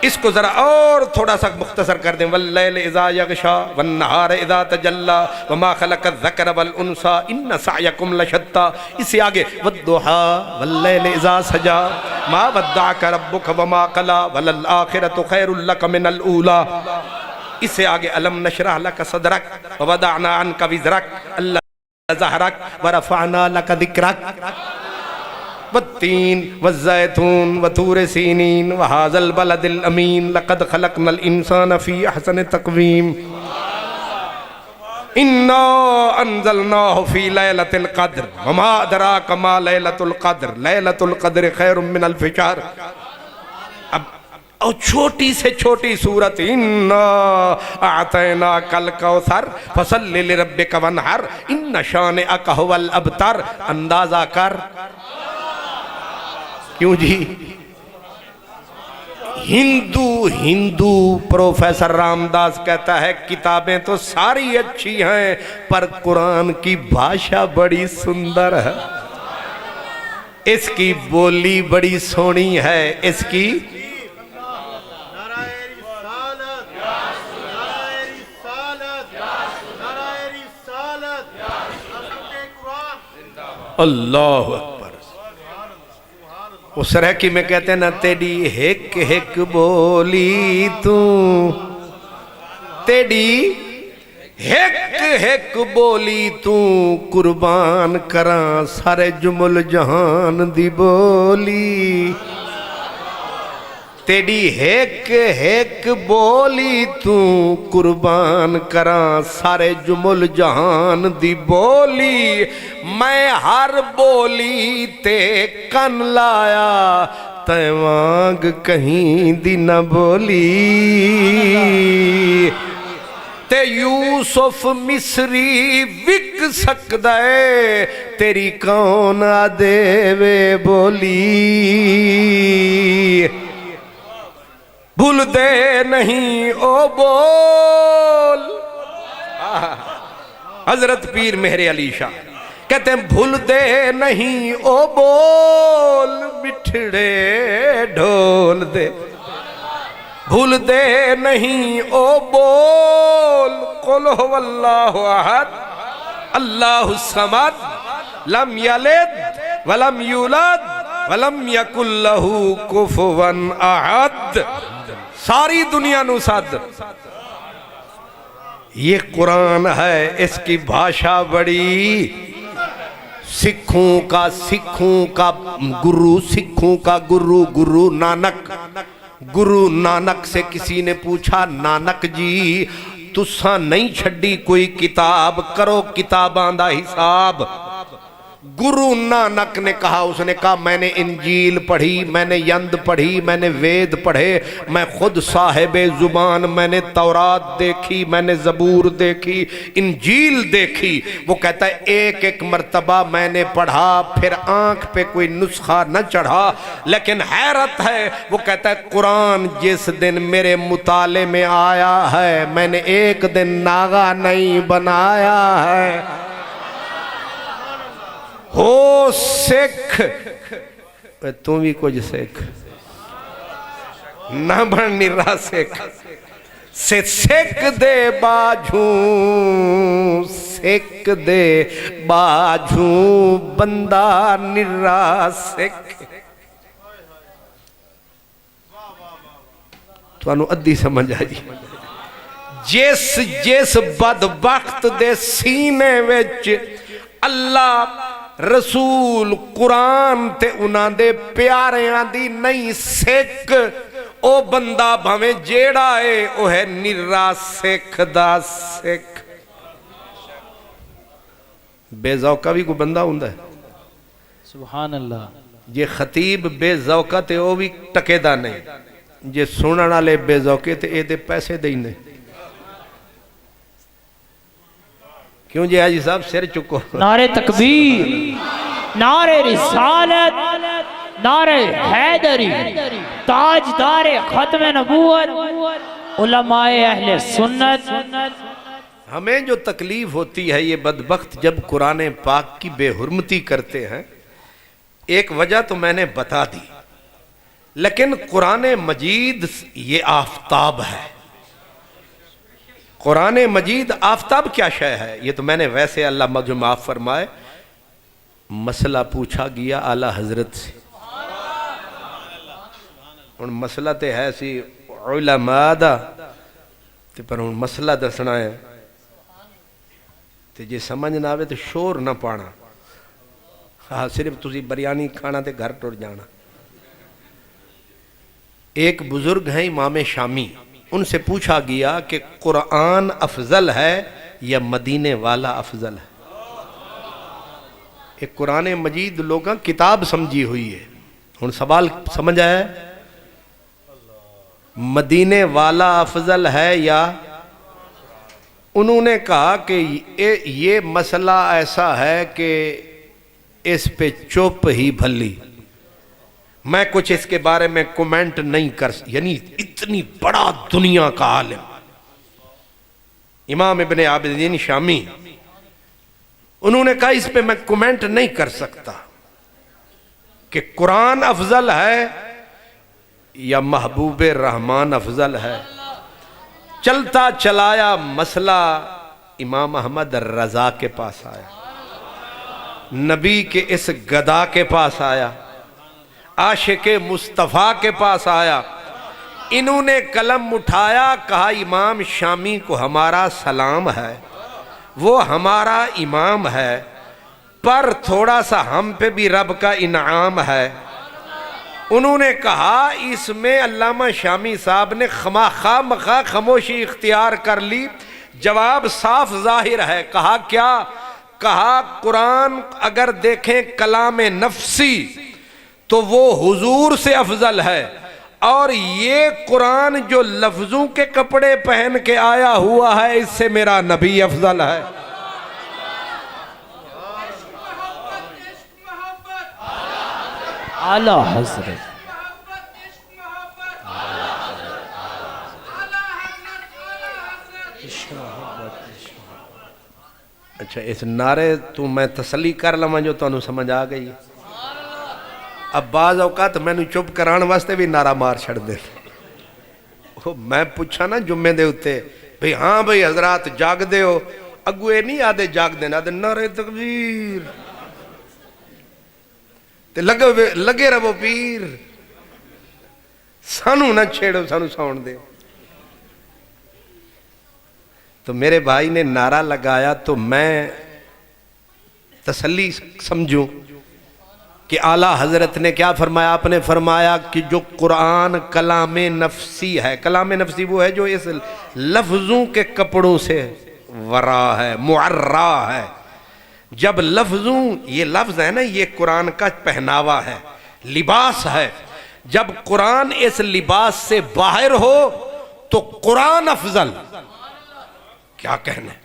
اس کو ذرا اور تھوڑا سا مختصر کر دیں. واللیل اذا یغشا والنہار اذا تجلی وما خلق الذکر والانثی ان سعیکم لشتی. اس سے آگے والضحی واللیل اذا سجا ما ودعک ربک وما قلی وللآخرۃ خیر لک من الاولی. اس سے آگے الم نشرح لک صدرک ووضعنا عنک وزرک الذی ظہرک ورفعنا لک ذکرک والتین والزیتون وطور سینین وہذا البلد الامین لقد خلقنا الانسان فی احسن تقویم انا انزلناہ فی لیلۃ القدر وما ادراک ما لیلۃ القدر لیلۃ القدر خیر من الف شہر. اور چھوٹی سے چھوٹی سورت انا اعطیناک الکوثر فصل لربک وانحر ان شانئک ھو الابتر. اندازہ کر کیوں جی ہندو پروفیسر رام داس کہتا ہے کتابیں تو ساری اچھی ہیں پر قرآن کی بھاشا بڑی سندر ہے, اس کی بولی بڑی سونی ہے, اس کی اللہ اکبر. اس رہکی میں کہتے ہیں نا تیری ہک ہک بولی تو تیری ہک ہک بولی تو قربان کراں سارے جمل جہان دی بولی. تیری ہک ہک بولی تو قربان کراں سارے جمل جہان دی بولی. میں ہر بولی تے کن لایا تے وانگ کہیں دی نہ بولی. تے یوسف مصری وک سکدا ہے تیری کون آدے وے بولی. بھول دے نہیں او بول. حضرت پیر مہر علی شاہ کہتے ہیں بھول دے نہیں او بول مٹھڑے ڈھول دے. بھول دے نہیں او بول قل هو اللہ احد اللہ الصمد لم یلد ولم یولد ولم یکن لہ کفوا احد. ساری دنیا نو سد. یہ قرآن ہے, اس کی بھاشا بڑی سکھوں کا گرو گرو نانک. گرو نانک سے کسی نے پوچھا نانک جی تساں نہیں چھڈی کوئی کتاب, کرو کتاباں دا حساب. گرو نانک نے کہا, اس نے کہا میں نے انجیل پڑھی, میں نے یند پڑھی, میں نے وید پڑھے, میں خود صاحب زبان, میں نے تورات دیکھی, میں نے زبور دیکھی, انجیل دیکھی. وہ کہتا ہے ایک ایک مرتبہ میں نے پڑھا پھر آنکھ پہ کوئی نسخہ نہ چڑھا, لیکن حیرت ہے وہ کہتا ہے قرآن جس دن میرے مطالعے میں آیا ہے میں نے ایک دن ناغا نہیں بنایا ہے. ہو سکھ تم بھی کچھ سکھ نہ بن نرا سکھ سے سکھ دے باجھوں سکھ دے باجھوں بندہ نرا سکھ. تو انو ادھی سمجھ آئی. جس بدبخت دے سینے وچ اللہ رسول قرآن تے انہاں دے پیاریاں دی نہیں سکھ, او بندہ بھویں جیڑا ہے او ہے نرا سکھ دا سکھ. بے ذوقہ بھی کوئی بندہ ہوندا ہے سبحان اللہ. یہ خطیب بے ذوقہ تے او بھی ٹکے دا نہیں, جے سنن والے بے ذوقے تے اے دے پیسے دے نہیں. کیوں جی حاجی صاحب سر چکو. نعرہ تکبیر, نعرہ رسالت, نعرہ حیدری, تاجدار ختم نبوت, علماء اہل سنت. ہمیں جو تکلیف ہوتی ہے یہ بدبخت جب قرآن پاک کی بے حرمتی کرتے ہیں. ایک وجہ تو میں نے بتا دی, لیکن قرآن مجید یہ آفتاب ہے. قرآن مجید آفتاب کیا شے ہے؟ یہ تو میں نے ویسے اللہ مجھے معاف فرمائے مسئلہ پوچھا گیا اعلیٰ حضرت سے. ہن مسئلہ تے ہے سی علماء دا تے پر ہن مسئلہ دسنا ہے تے جے سمجھ نہ آوے تو شور نہ پانا. ہاں صرف تسی بریانی کھانا تے گھر ٹر جانا. ایک بزرگ ہیں امام شامی، ان سے پوچھا گیا کہ قرآن افضل ہے یا مدینے والا افضل ہے؟ ایک قرآن مجید لوگاں کتاب سمجھی ہوئی ہے. ہن سوال سمجھ آیا ہے؟ مدینے والا افضل ہے یا؟ انہوں نے کہا کہ یہ مسئلہ ایسا ہے کہ اس پہ چپ ہی بھلی، میں کچھ اس کے بارے میں کومنٹ نہیں کر یعنی اتنی بڑا دنیا کا عالم امام ابن عابدین شامی، انہوں نے کہا اس پہ میں کومنٹ نہیں کر سکتا کہ قرآن افضل ہے یا محبوب رحمان افضل ہے. چلتا چلایا مسئلہ امام احمد رضا کے پاس آیا، نبی کے اس گدا کے پاس آیا، عاشق مصطفیٰ کے پاس آیا. انہوں نے قلم اٹھایا، کہا امام شامی کو ہمارا سلام ہے، وہ ہمارا امام ہے، پر تھوڑا سا ہم پہ بھی رب کا انعام ہے. انہوں نے کہا اس میں علامہ شامی صاحب نے خواہ خاموشی اختیار کر لی. جواب صاف ظاہر ہے. کہا کیا؟ کہا قرآن اگر دیکھیں کلام نفسی تو وہ حضور سے افضل ہے، اور یہ قرآن جو لفظوں کے کپڑے پہن کے آیا ہوا ہے اس سے میرا نبی افضل ہے. اعلیٰ حضرت اچھا اس نعرے تو میں تسلی کر لواں جو تانوں سمجھ آ گئی. اب بعض اوقات میں چپ کران واسطے بھی نعرہ مار چھڑ دے. میں پوچھا نا جمعے دے اتے بھئی ہاں بھئی حضرات جاگ دے ہو، اگو اے نہیں آدھے جاگ دے آدھے نعرہ تکبیر تے لگے رہو پیر، سانو نہ چھیڑو، سانو ساؤن دے. تو میرے بھائی نے نعرہ لگایا تو میں تسلی سمجھوں کہ اعلیٰ حضرت نے کیا فرمایا؟ آپ نے فرمایا کہ جو قرآن کلام نفسی ہے، کلام نفسی وہ ہے جو اس لفظوں کے کپڑوں سے ورا ہے، معرّا ہے. جب لفظوں، یہ لفظ ہے نا یہ قرآن کا پہناوا ہے، لباس ہے، جب قرآن اس لباس سے باہر ہو تو قرآن افضل. کیا کہنا ہے؟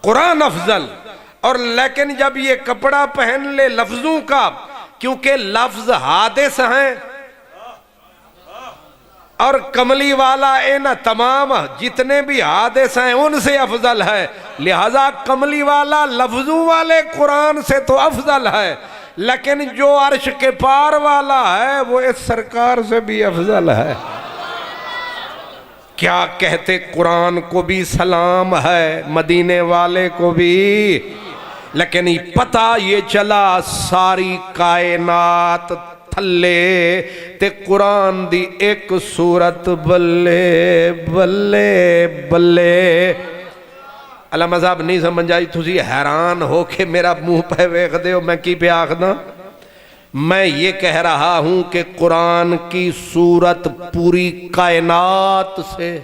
قرآن افضل. اور لیکن جب یہ کپڑا پہن لے لفظوں کا، کیونکہ لفظ حادث ہیں اور کملی والا تمام جتنے بھی حادث ہیں ان سے افضل ہے، لہذا کملی والا لفظوں والے قرآن سے تو افضل ہے، لیکن جو عرش کے پار والا ہے وہ اس سرکار سے بھی افضل ہے. کیا کہتے؟ قرآن کو بھی سلام ہے، مدینے والے کو بھی، لیکن پتہ یہ چلا ساری کائنات تھلے تے قرآن دی ایک صورت بلے بلے بلے. علامہ صاحب نہیں سمجھ آئی؟ تسی حیران ہو کہ میرا منہ پہ ویکھ دے ہو میں کی پہ آخنا؟ میں یہ کہہ رہا ہوں کہ قرآن کی صورت پوری کائنات سے،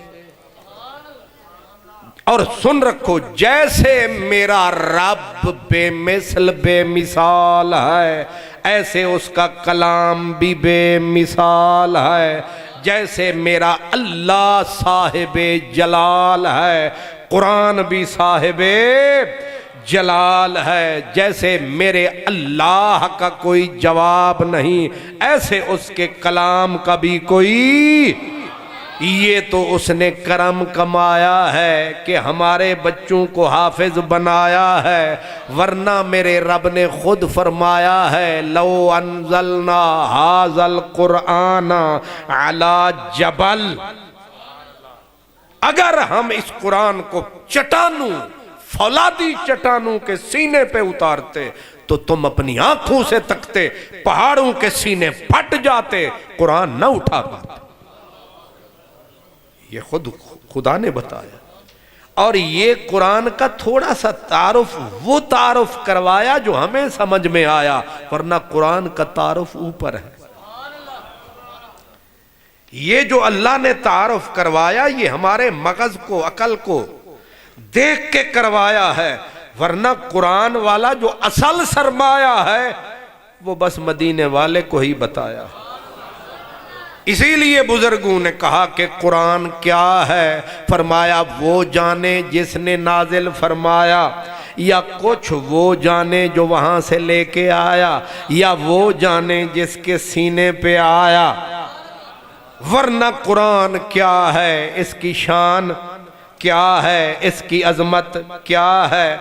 اور سن رکھو جیسے میرا رب بے مثل بے مثال ہے ایسے اس کا کلام بھی بے مثال ہے. جیسے میرا اللہ صاحب جلال ہے قرآن بھی صاحب جلال ہے. جیسے میرے اللہ کا کوئی جواب نہیں ایسے اس کے کلام کا بھی کوئی. یہ تو اس نے کرم کمایا ہے کہ ہمارے بچوں کو حافظ بنایا ہے، ورنہ میرے رب نے خود فرمایا ہے لو انزلنا ھذا القرآن علی جبل، اگر ہم اس قرآن کو چٹانوں، فولادی چٹانوں کے سینے پہ اتارتے تو تم اپنی آنکھوں سے تکتے، پہاڑوں کے سینے پھٹ جاتے، قرآن نہ اٹھا پاتے۔ یہ خود خدا نے بتایا۔ اور یہ قرآن کا تھوڑا سا تعارف وہ تعارف کروایا جو ہمیں سمجھ میں آیا، ورنہ قرآن کا تعارف اوپر ہے۔ یہ جو اللہ نے تعارف کروایا یہ ہمارے مغز کو، عقل کو دیکھ کے کروایا ہے، ورنہ قرآن والا جو اصل سرمایہ ہے وہ بس مدینے والے کو ہی بتایا۔ اسی لیے بزرگوں نے کہا کہ قرآن کیا ہے، فرمایا وہ جانے جس نے نازل فرمایا، یا کچھ وہ جانے جو وہاں سے لے کے آیا، یا وہ جانے جس کے سینے پہ آیا، ورنہ قرآن کیا ہے، اس کی شان کیا ہے، اس کی عظمت کیا ہے۔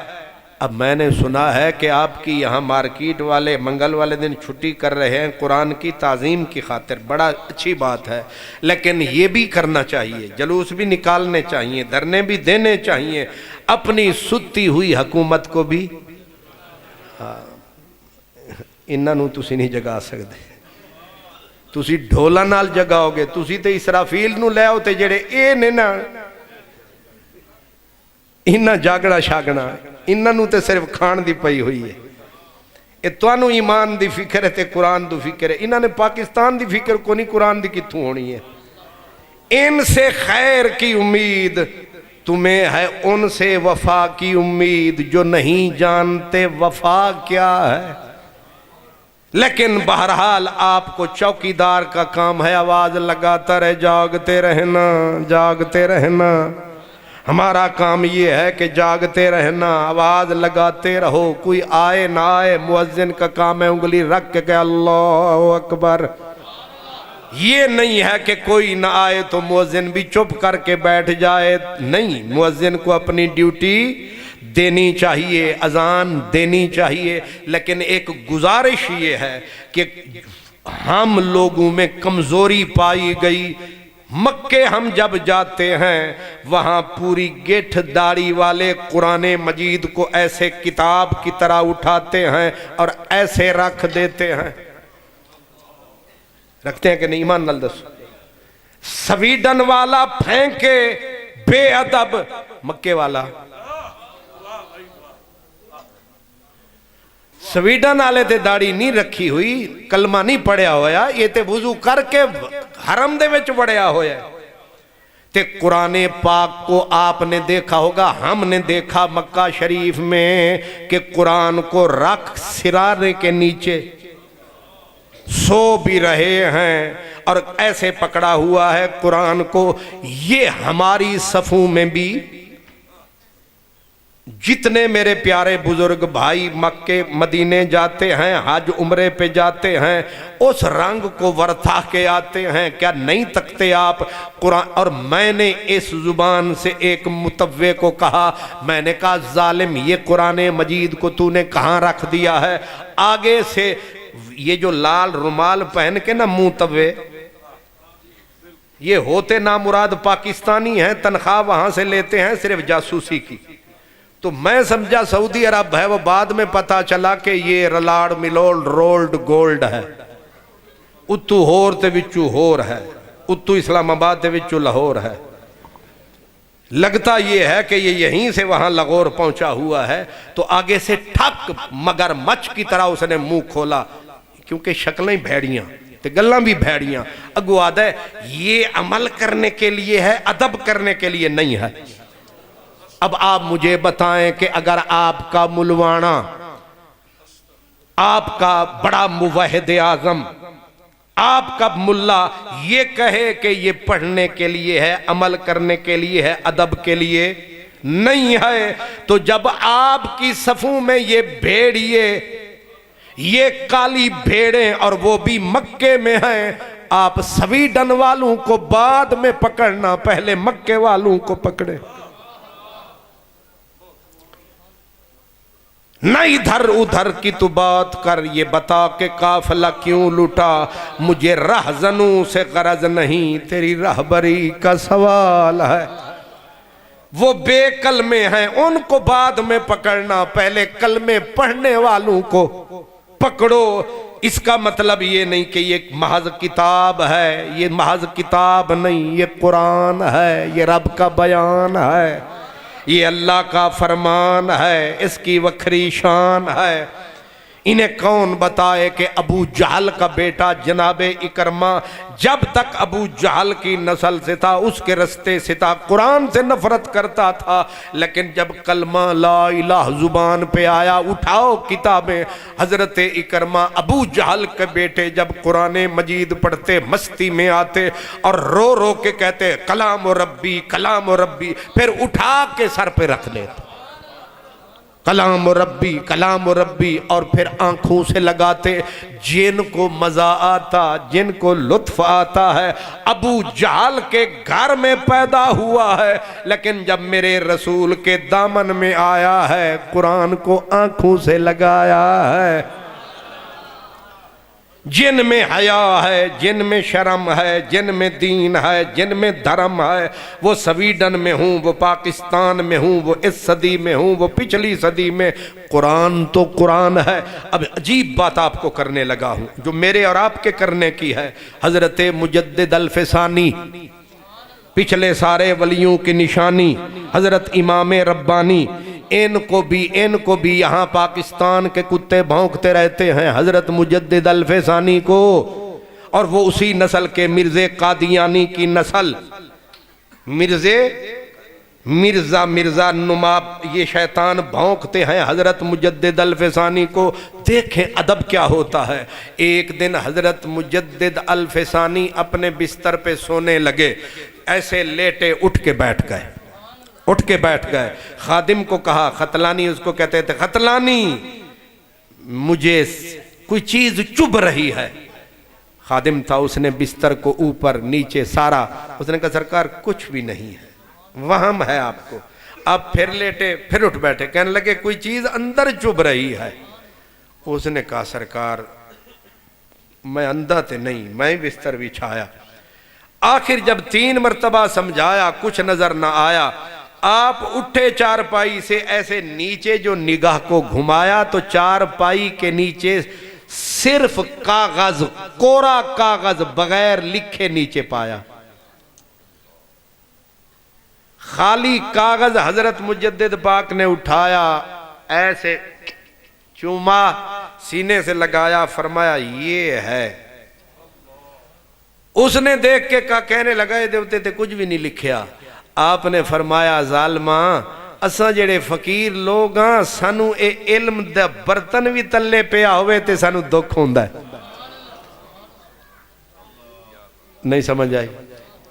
اب میں نے سنا ہے کہ آپ کی یہاں مارکیٹ والے منگل والے دن چھٹی کر رہے ہیں قرآن کی تعظیم کی خاطر، بڑا اچھی بات ہے، لیکن یہ بھی کرنا چاہیے، جلوس بھی نکالنے چاہیے، دھرنے بھی دینے چاہیے، اپنی ستی ہوئی حکومت کو بھی انہوں تسی نہیں جگا سکتے، تسی ڈھولا نال جگاؤ گے، تسی تے اسرافیل نو لے آؤ تے جڑے اے نے نا انہاں جاگڑا شاگڑا، انہوں تے صرف کھان دی پئی ہوئی ہے۔ اے توانو ایمان دی فکر ہے تے قرآن دی فکر ہے، انہوں نے پاکستان دی فکر کو نہیں، قرآن دی کتوں ہونی ہے۔ ان سے خیر کی امید تمہیں ہے، ان سے وفا کی امید، جو نہیں جانتے وفا کیا ہے۔ لیکن بہرحال آپ کو چوکیدار کا کام ہے، آواز لگاتا رہے، جاگتے رہنا، جاگتے رہنا۔ ہمارا کام یہ ہے کہ جاگتے رہنا، آواز لگاتے رہو، کوئی آئے نہ آئے، مؤذن کا کام ہے انگلی رکھ کے اللہ اکبر۔ یہ نہیں ہے کہ کوئی نہ آئے تو مؤذن بھی چپ کر کے بیٹھ جائے، نہیں، مؤذن کو اپنی ڈیوٹی دینی چاہیے، اذان دینی چاہیے، لیکن ایک گزارش یہ ہے کہ ہم لوگوں میں کمزوری پائی گئی۔ مکے ہم جب جاتے ہیں وہاں پوری گٹھ داڑھی والے قرآن مجید کو ایسے کتاب کی طرح اٹھاتے ہیں اور ایسے رکھ دیتے ہیں، رکھتے ہیں کہ نہیں؟ ایمان نال دسو، سویڈن والا پھینکے بے ادب، مکے والا سویڈن والے تے داڑھی نہیں رکھی ہوئی، کلمہ نہیں پڑھیا ہویا، یہ تے وضو کر کے حرم دے وچ بڑھیا ہویا تے قرآن پاک کو آپ نے دیکھا ہوگا، ہم نے دیکھا مکہ شریف میں کہ قرآن کو رکھ سرانے کے نیچے سو بھی رہے ہیں اور ایسے پکڑا ہوا ہے قرآن کو۔ یہ ہماری صفوں میں بھی جتنے میرے پیارے بزرگ بھائی مکے مدینے جاتے ہیں، حج عمرے پہ جاتے ہیں، اس رنگ کو ورثہ کے آتے ہیں، کیا نہیں تکتے آپ قرآن؟ اور میں نے اس زبان سے ایک متوع کو کہا، میں نے کہا ظالم یہ قرآن مجید کو تو نے کہاں رکھ دیا ہے؟ آگے سے یہ جو لال رومال پہن کے نا متوع، یہ ہوتے نامراد پاکستانی ہیں، تنخواہ وہاں سے لیتے ہیں صرف جاسوسی کی، تو میں سمجھا سعودی عرب ہے، وہ بعد میں پتا چلا کہ یہ رلاڑ ملوڑ رولڈ گولڈ ہے، اتو ہور تے وچو ہور ہے، اتو اسلام آباد تے وچو لاہور ہے۔ لگتا یہ ہے کہ یہ یہیں سے وہاں لاہور پہنچا ہوا ہے، تو آگے سے ٹھک مگر مچھ کی طرح اس نے منہ کھولا، کیونکہ شکلیں بھیڑیاں تے گلاں بھی بھیڑیاں، اگو آدھا ہے یہ عمل کرنے کے لیے ہے، ادب کرنے کے لیے نہیں ہے۔ اب آپ مجھے بتائیں کہ اگر آپ کا ملوانا، آپ کا بڑا موحد اعظم، آپ کا ملا یہ کہے کہ یہ پڑھنے کے لیے ہے، عمل کرنے کے لیے ہے، ادب کے لیے نہیں ہے، تو جب آپ کی صفوں میں یہ بھیڑیے، یہ کالی بھیڑیں اور وہ بھی مکے میں ہیں، آپ سویڈن والوں کو بعد میں پکڑنا، پہلے مکے والوں کو پکڑے. نہ ادھر ادھر کی تو بات کر، یہ بتا کہ قافلہ کیوں لوٹا. مجھے رہزنوں سے غرض نہیں، تیری رہبری کا سوال ہے. وہ بے کلمے ہیں، ان کو بعد میں پکڑنا، پہلے کلمے پڑھنے والوں کو پکڑو. اس کا مطلب یہ نہیں کہ یہ محض کتاب ہے، یہ محض کتاب نہیں، یہ قرآن ہے، یہ رب کا بیان ہے، یہ اللہ کا فرمان ہے، اس کی وکھری شان ہے. انہیں کون بتائے کہ ابو جہل کا بیٹا جناب اکرمہ جب تک ابو جہل کی نسل سے تھا، اس کے رستے سے تھا، قرآن سے نفرت کرتا تھا، لیکن جب کلمہ لا الہ زبان پہ آیا، اٹھاؤ کتابیں. حضرت اکرمہ ابو جہل کے بیٹے جب قرآن مجید پڑھتے مستی میں آتے اور رو رو کے کہتے کلام ربی کلام ربی، پھر اٹھا کے سر پہ رکھ لیتے کلام ربی کلام ربی، اور پھر آنکھوں سے لگاتے. جن کو مزہ آتا، جن کو لطف آتا ہے، ابو جہل کے گھر میں پیدا ہوا ہے، لیکن جب میرے رسول کے دامن میں آیا ہے، قرآن کو آنکھوں سے لگایا ہے. جن میں حیا ہے، جن میں شرم ہے، جن میں دین ہے، جن میں دھرم ہے، وہ سویڈن میں ہوں، وہ پاکستان میں ہوں، وہ اس صدی میں ہوں، وہ پچھلی صدی میں، قرآن تو قرآن ہے. اب عجیب بات آپ کو کرنے لگا ہوں جو میرے اور آپ کے کرنے کی ہے. حضرت مجدد الفسانی، پچھلے سارے ولیوں کی نشانی، حضرت امام ربانی، ان کو بھی یہاں پاکستان کے کتے بھونکتے رہتے ہیں، حضرت مجدد الفسانی کو، اور وہ اسی نسل کے مرزے قادیانی کی نسل، مرزا نما، یہ شیطان بھونکتے ہیں حضرت مجدد الفسانی کو. دیکھیں ادب کیا ہوتا ہے. ایک دن حضرت مجدد الفسانی اپنے بستر پہ سونے لگے، ایسے لیٹے اٹھ کے بیٹھ گئے. خادم کو کہا، ختلانی اس کو کہتے تھے، ختلانی مجھے کوئی چیز چبھ رہی ہے. خادم تھا، اس نے بستر کو اوپر نیچے سارا، اس نے کہا سرکار کچھ بھی نہیں ہے، وہم ہے آپ کو. آپ پھر لیٹے، پھر اٹھ بیٹھے، کہنے لگے کوئی چیز اندر چبھ رہی ہے. اس نے کہا سرکار میں اندھا تے نہیں، میں بستر بچھایا. آخر جب 3 مرتبہ سمجھایا کچھ نظر نہ آیا، آپ اٹھے چارپائی سے، ایسے نیچے جو نگاہ کو گھمایا تو چارپائی کے نیچے صرف کاغذ، کورا کاغذ بغیر لکھے نیچے پایا، خالی کاغذ. حضرت مجدد پاک نے اٹھایا، ایسے چوما، سینے سے لگایا، فرمایا یہ ہے. اس نے دیکھ کے کہنے لگا یہ دیوتے تے کچھ بھی نہیں لکھیا. آپ نے فرمایا ظالماں، اساں جڑے فقیر لوگ ہاں، سانو اے علم دا برتن بھی تلے پیا ہوئے تے سانو دکھ ہوندا ہے. نہیں سمجھ آئی؟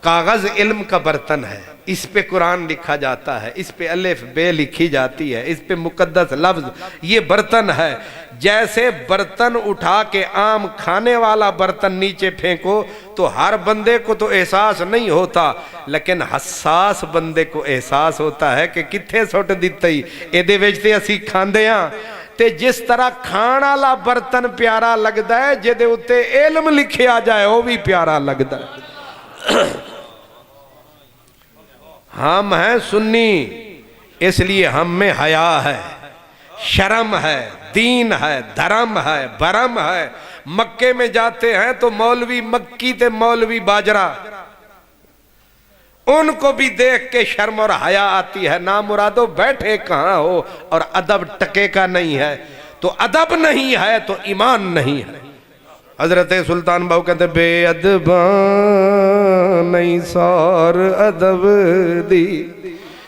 کاغذ علم کا برتن ہے، اس پہ قرآن لکھا جاتا ہے، اس پہ الف بے لکھی جاتی ہے، اس پہ مقدس لفظ، یہ برتن ہے. جیسے برتن اٹھا کے عام کھانے والا برتن نیچے پھینکو تو ہر بندے کو تو احساس نہیں ہوتا، لیکن حساس بندے کو احساس ہوتا ہے کہ کتھے سٹ دیتے اے دے وچ تے اسی کھاندے ہاں. تے جس طرح کھان والا برتن پیارا لگدا ہے، جے دے اتے علم لکھیا جائے وہ بھی پیارا لگدا ہے. ہم ہیں سنی، اس لیے ہم میں حیا ہے، شرم ہے، دین ہے، دھرم ہے، برم ہے. مکے میں جاتے ہیں تو مولوی مکی تے مولوی باجرہ، ان کو بھی دیکھ کے شرم اور حیا آتی ہے. نام مرادو بیٹھے کہاں ہو، اور ادب ٹکے کا نہیں ہے. تو ادب نہیں ہے تو ایمان نہیں ہے. حضرت سلطان باؤ کہتے بے ادباں نہیں سار ادب دی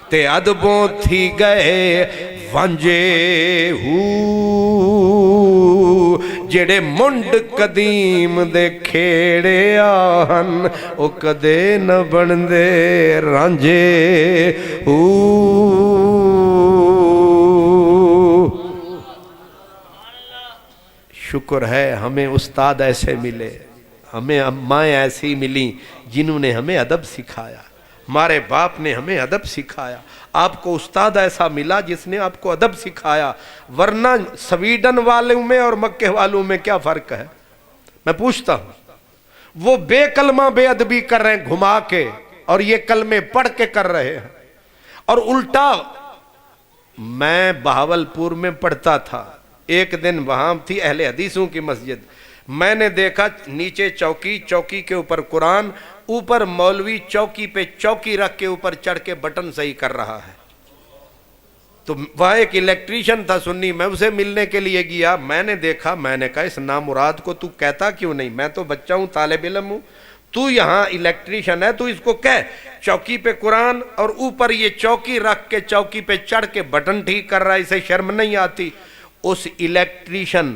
تے ادبوں تھی گئے وانجے ہو جڑے منڈ قدیم دے کھیڑے آہن او کدے نہ بندے رانجے ہو. شکر ہے ہمیں استاد ایسے ملے. ہمیں امائیں ایسی ملی جنہوں نے ہمیں ادب سکھایا، ہمارے باپ نے ہمیں ادب سکھایا، آپ کو استاد ایسا ملا جس نے آپ کو ادب سکھایا، ورنہ سویڈن والوں میں اور مکے والوں میں کیا فرق ہے؟ میں پوچھتا ہوں، وہ بے کلمہ بے ادبی کر رہے ہیں گھما کے، اور یہ کلمے پڑھ کے کر رہے ہیں۔ اور الٹا میں بہاولپور میں پڑھتا تھا، ایک دن وہاں تھی اہل حدیثوں کی مسجد، میں نے دیکھا نیچے چوکی، چوکی کے اوپر قرآن، اوپر مولوی چوکی پہ چوکی رکھ کے اوپر چڑھ کے بٹن صحیح کر رہا ہے۔ تو وہاں ایک الیکٹریشن تھا سنی، میں اسے ملنے کے لیے گیا، میں نے دیکھا، میں نے کہا اس نامراد کو تو کہتا کیوں نہیں؟ میں تو بچہ ہوں، طالب علم ہوں، تو یہاں الیکٹریشن ہے، تو اس کو کہہ چوکی پہ قرآن اور اوپر یہ چوکی رکھ کے چوکی پہ چڑھ کے بٹن ٹھیک کر رہا ہے، اسے شرم نہیں آتی؟ اس الیکٹریشن،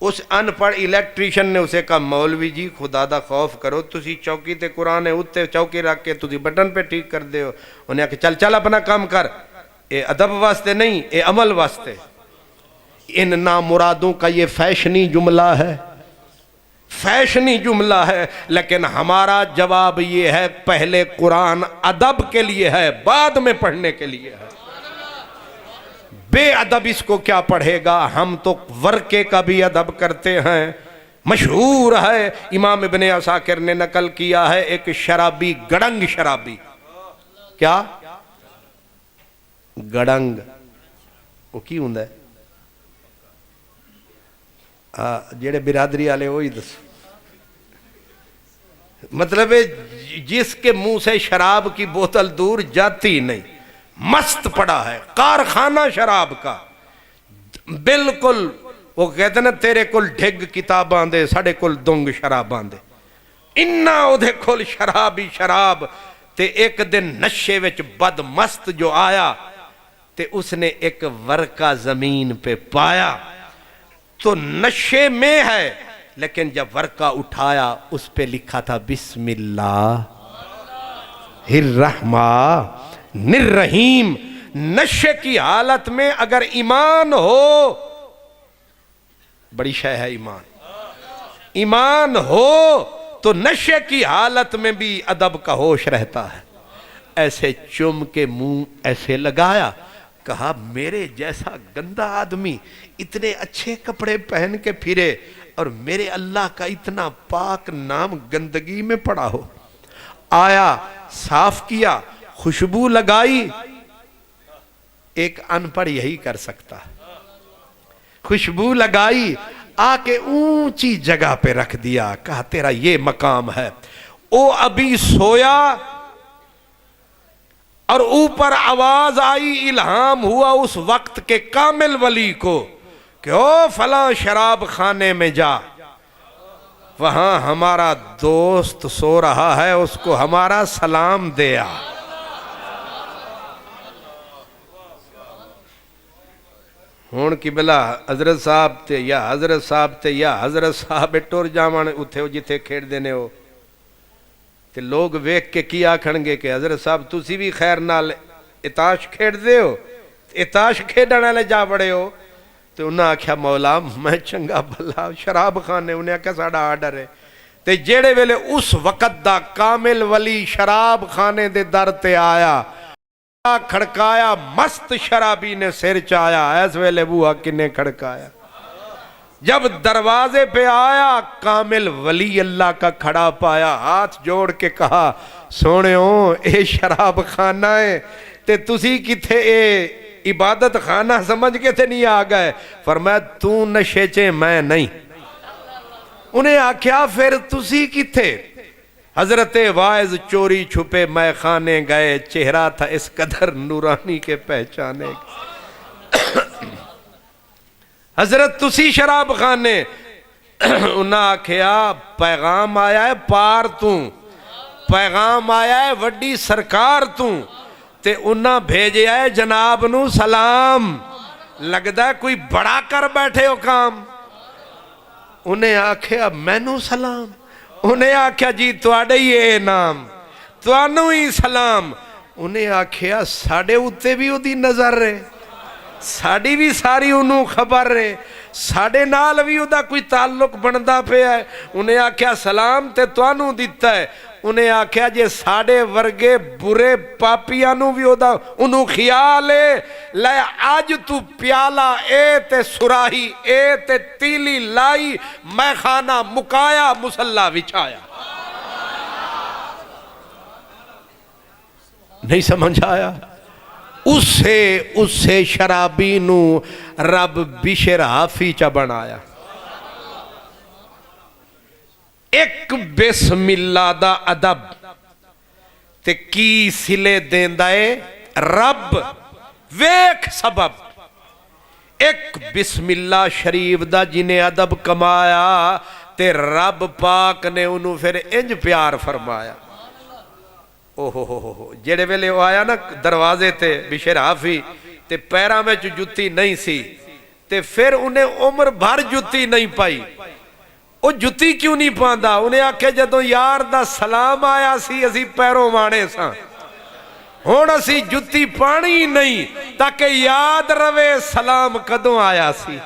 اس ان پڑھ الیکٹریشن نے اسے کہا مولوی جی خدا دا خوف کرو، تسی چوکی تے قرآن ہے اتنے چوکی رکھ کے تسی بٹن پہ ٹھیک کر دے ہو۔ انہیں کہا چل چل اپنا کام کر، اے ادب واسطے نہیں، اے عمل واسطے۔ ان نامرادوں کا یہ فیشنی جملہ ہے، فیشنی جملہ ہے، لیکن ہمارا جواب یہ ہے پہلے قرآن ادب کے لیے ہے، بعد میں پڑھنے کے لیے ہے۔ بے ادب اس کو کیا پڑھے گا؟ ہم تو ورقے کا بھی ادب کرتے ہیں۔ مشہور ہے، امام ابن عساکر نے نقل کیا ہے، ایک شرابی، گڑنگ شرابی، کیا گڑنگ وہ کی ہوں ہے؟ جیڑے برادری والے وہی دسو، مطلب ہے جس کے منہ سے شراب کی بوتل دور جاتی نہیں، مست پڑا ہے، کارخانہ شراب کا، بالکل وہ کہتے ہیں نا تیرے کل ڈھگ کتاباں دے ساڑے کل دنگ شراباں دے، انہا او دے کل شرابی شراب۔ تے ایک دن نشے وچ بد مست جو آیا تے اس نے ایک ورقہ زمین پہ پایا، تو نشے میں ہے، لیکن جب ورقہ اٹھایا اس پہ لکھا تھا بسم اللہ الرحمن الرحیم۔ نشے کی حالت میں اگر ایمان ہو، بڑی شے ہے ایمان، ایمان ہو تو نشے کی حالت میں بھی ادب کا ہوش رہتا ہے۔ ایسے چم کے منہ ایسے لگایا، کہا میرے جیسا گندا آدمی اتنے اچھے کپڑے پہن کے پھرے اور میرے اللہ کا اتنا پاک نام گندگی میں پڑا ہو۔ آیا، صاف کیا، خوشبو لگائی، ایک ان پڑھ یہی کر سکتا، خوشبو لگائی، آ کے اونچی جگہ پہ رکھ دیا، کہا تیرا یہ مقام ہے۔ او ابھی سویا اور اوپر آواز آئی، الہام ہوا اس وقت کے کامل ولی کو کہ او فلاں شراب خانے میں جا، وہاں ہمارا دوست سو رہا ہے، اس کو ہمارا سلام دیا۔ ہون کی بلا حضرت صاحب تے یا حضرت صاحب تے یا حضرت صاحب ٹور جامان اتھے ہو جتھے کھیڑ دینے ہو، تے لوگ ویک کے کیا کھڑنگے کہ حضرت صاحب تسی بھی خیر نال اتاش کھیڑ دے ہو، اتاش کھیڑنے لے جا بڑے ہو۔ تو انہاں آکھیا مولا میں چنگا بھلا شراب خانے، انہیں آکھیا ساڑا آرڈر ہے۔ تے جیڑے ویلے اس وقت دا کامل ولی شراب خانے دے در تے آیا، کھڑکایا، مست شرابی نے سر چایا، ایس ویلے بوہا کنے کھڑکایا۔ جب دروازے پہ آیا کامل ولی اللہ کا کھڑا پایا، ہاتھ جوڑ کے کہا سونے ہوں اے شراب خانہ ہے تے تسی کتھے اے عبادت خانہ سمجھ کے تھے نہیں آگئے؟ فرمایا تو نشے چے میں نہیں۔ انہیں آکھیا پھر تسی کتھے؟ حضرت واعظ چوری چھپے میں خانے گئے، چہرہ تھا اس قدر نورانی کے پہچانے۔ حضرت تسی شراب خانے، انہاں آکھیا پیغام آیا ہے پار توں، پیغام آیا ہے وڈی سرکار توں، تے انہاں بھیجے آئے جناب نو سلام، لگدا ہے کوئی بڑا کر بیٹھے ہو کام۔ انہیں آکھیا میں نو سلام، انہیں آکھیا جی تواڈے ہی اے نام، توانو ہی سلام۔ انہیں آکھیا ساڑے اتے بھی او دی نظر ہے، ساڑی بھی ساری انہوں خبر ہے، ساڑے نال بھی ادا کوئی تعلق بندہ پہ ہے. انہیں آکھیا سلام تے توانوں دیتا ہے. انہیں آکھیا جے ساڑے ورگے برے پاپیانوں بھی ادا انہوں خیال ہے لے آج تو پیالہ اے تے سراہی اے تے تیلی لائی میں خانہ مکایا مسلح وچھایا. نہیں سمجھ آیا؟ اس سے شرابی نو رب بشر حافی چا بنایا. ایک بسم اللہ دا ادب تے کی سلے دیندائے رب ویک سبب. ایک بسم اللہ شریف دا جنہیں ادب کمایا تے رب پاک نے انہوں پھر انج پیار فرمایا. اوہ جڑے ویلے وہ آیا نا دروازے تے بشر حافی تے پیرہ میں جو جتی نہیں سی تے پھر انہیں عمر بھر جتی نہیں پائی. وہ جتی کیوں نہیں پاندہ؟ انہیں آکھے جدو یار دا سلام آیا سی اسی پیروں مانے ساں ہون اسی جتی پانی نہیں تاکہ یاد روے سلام کدوں آیا سی.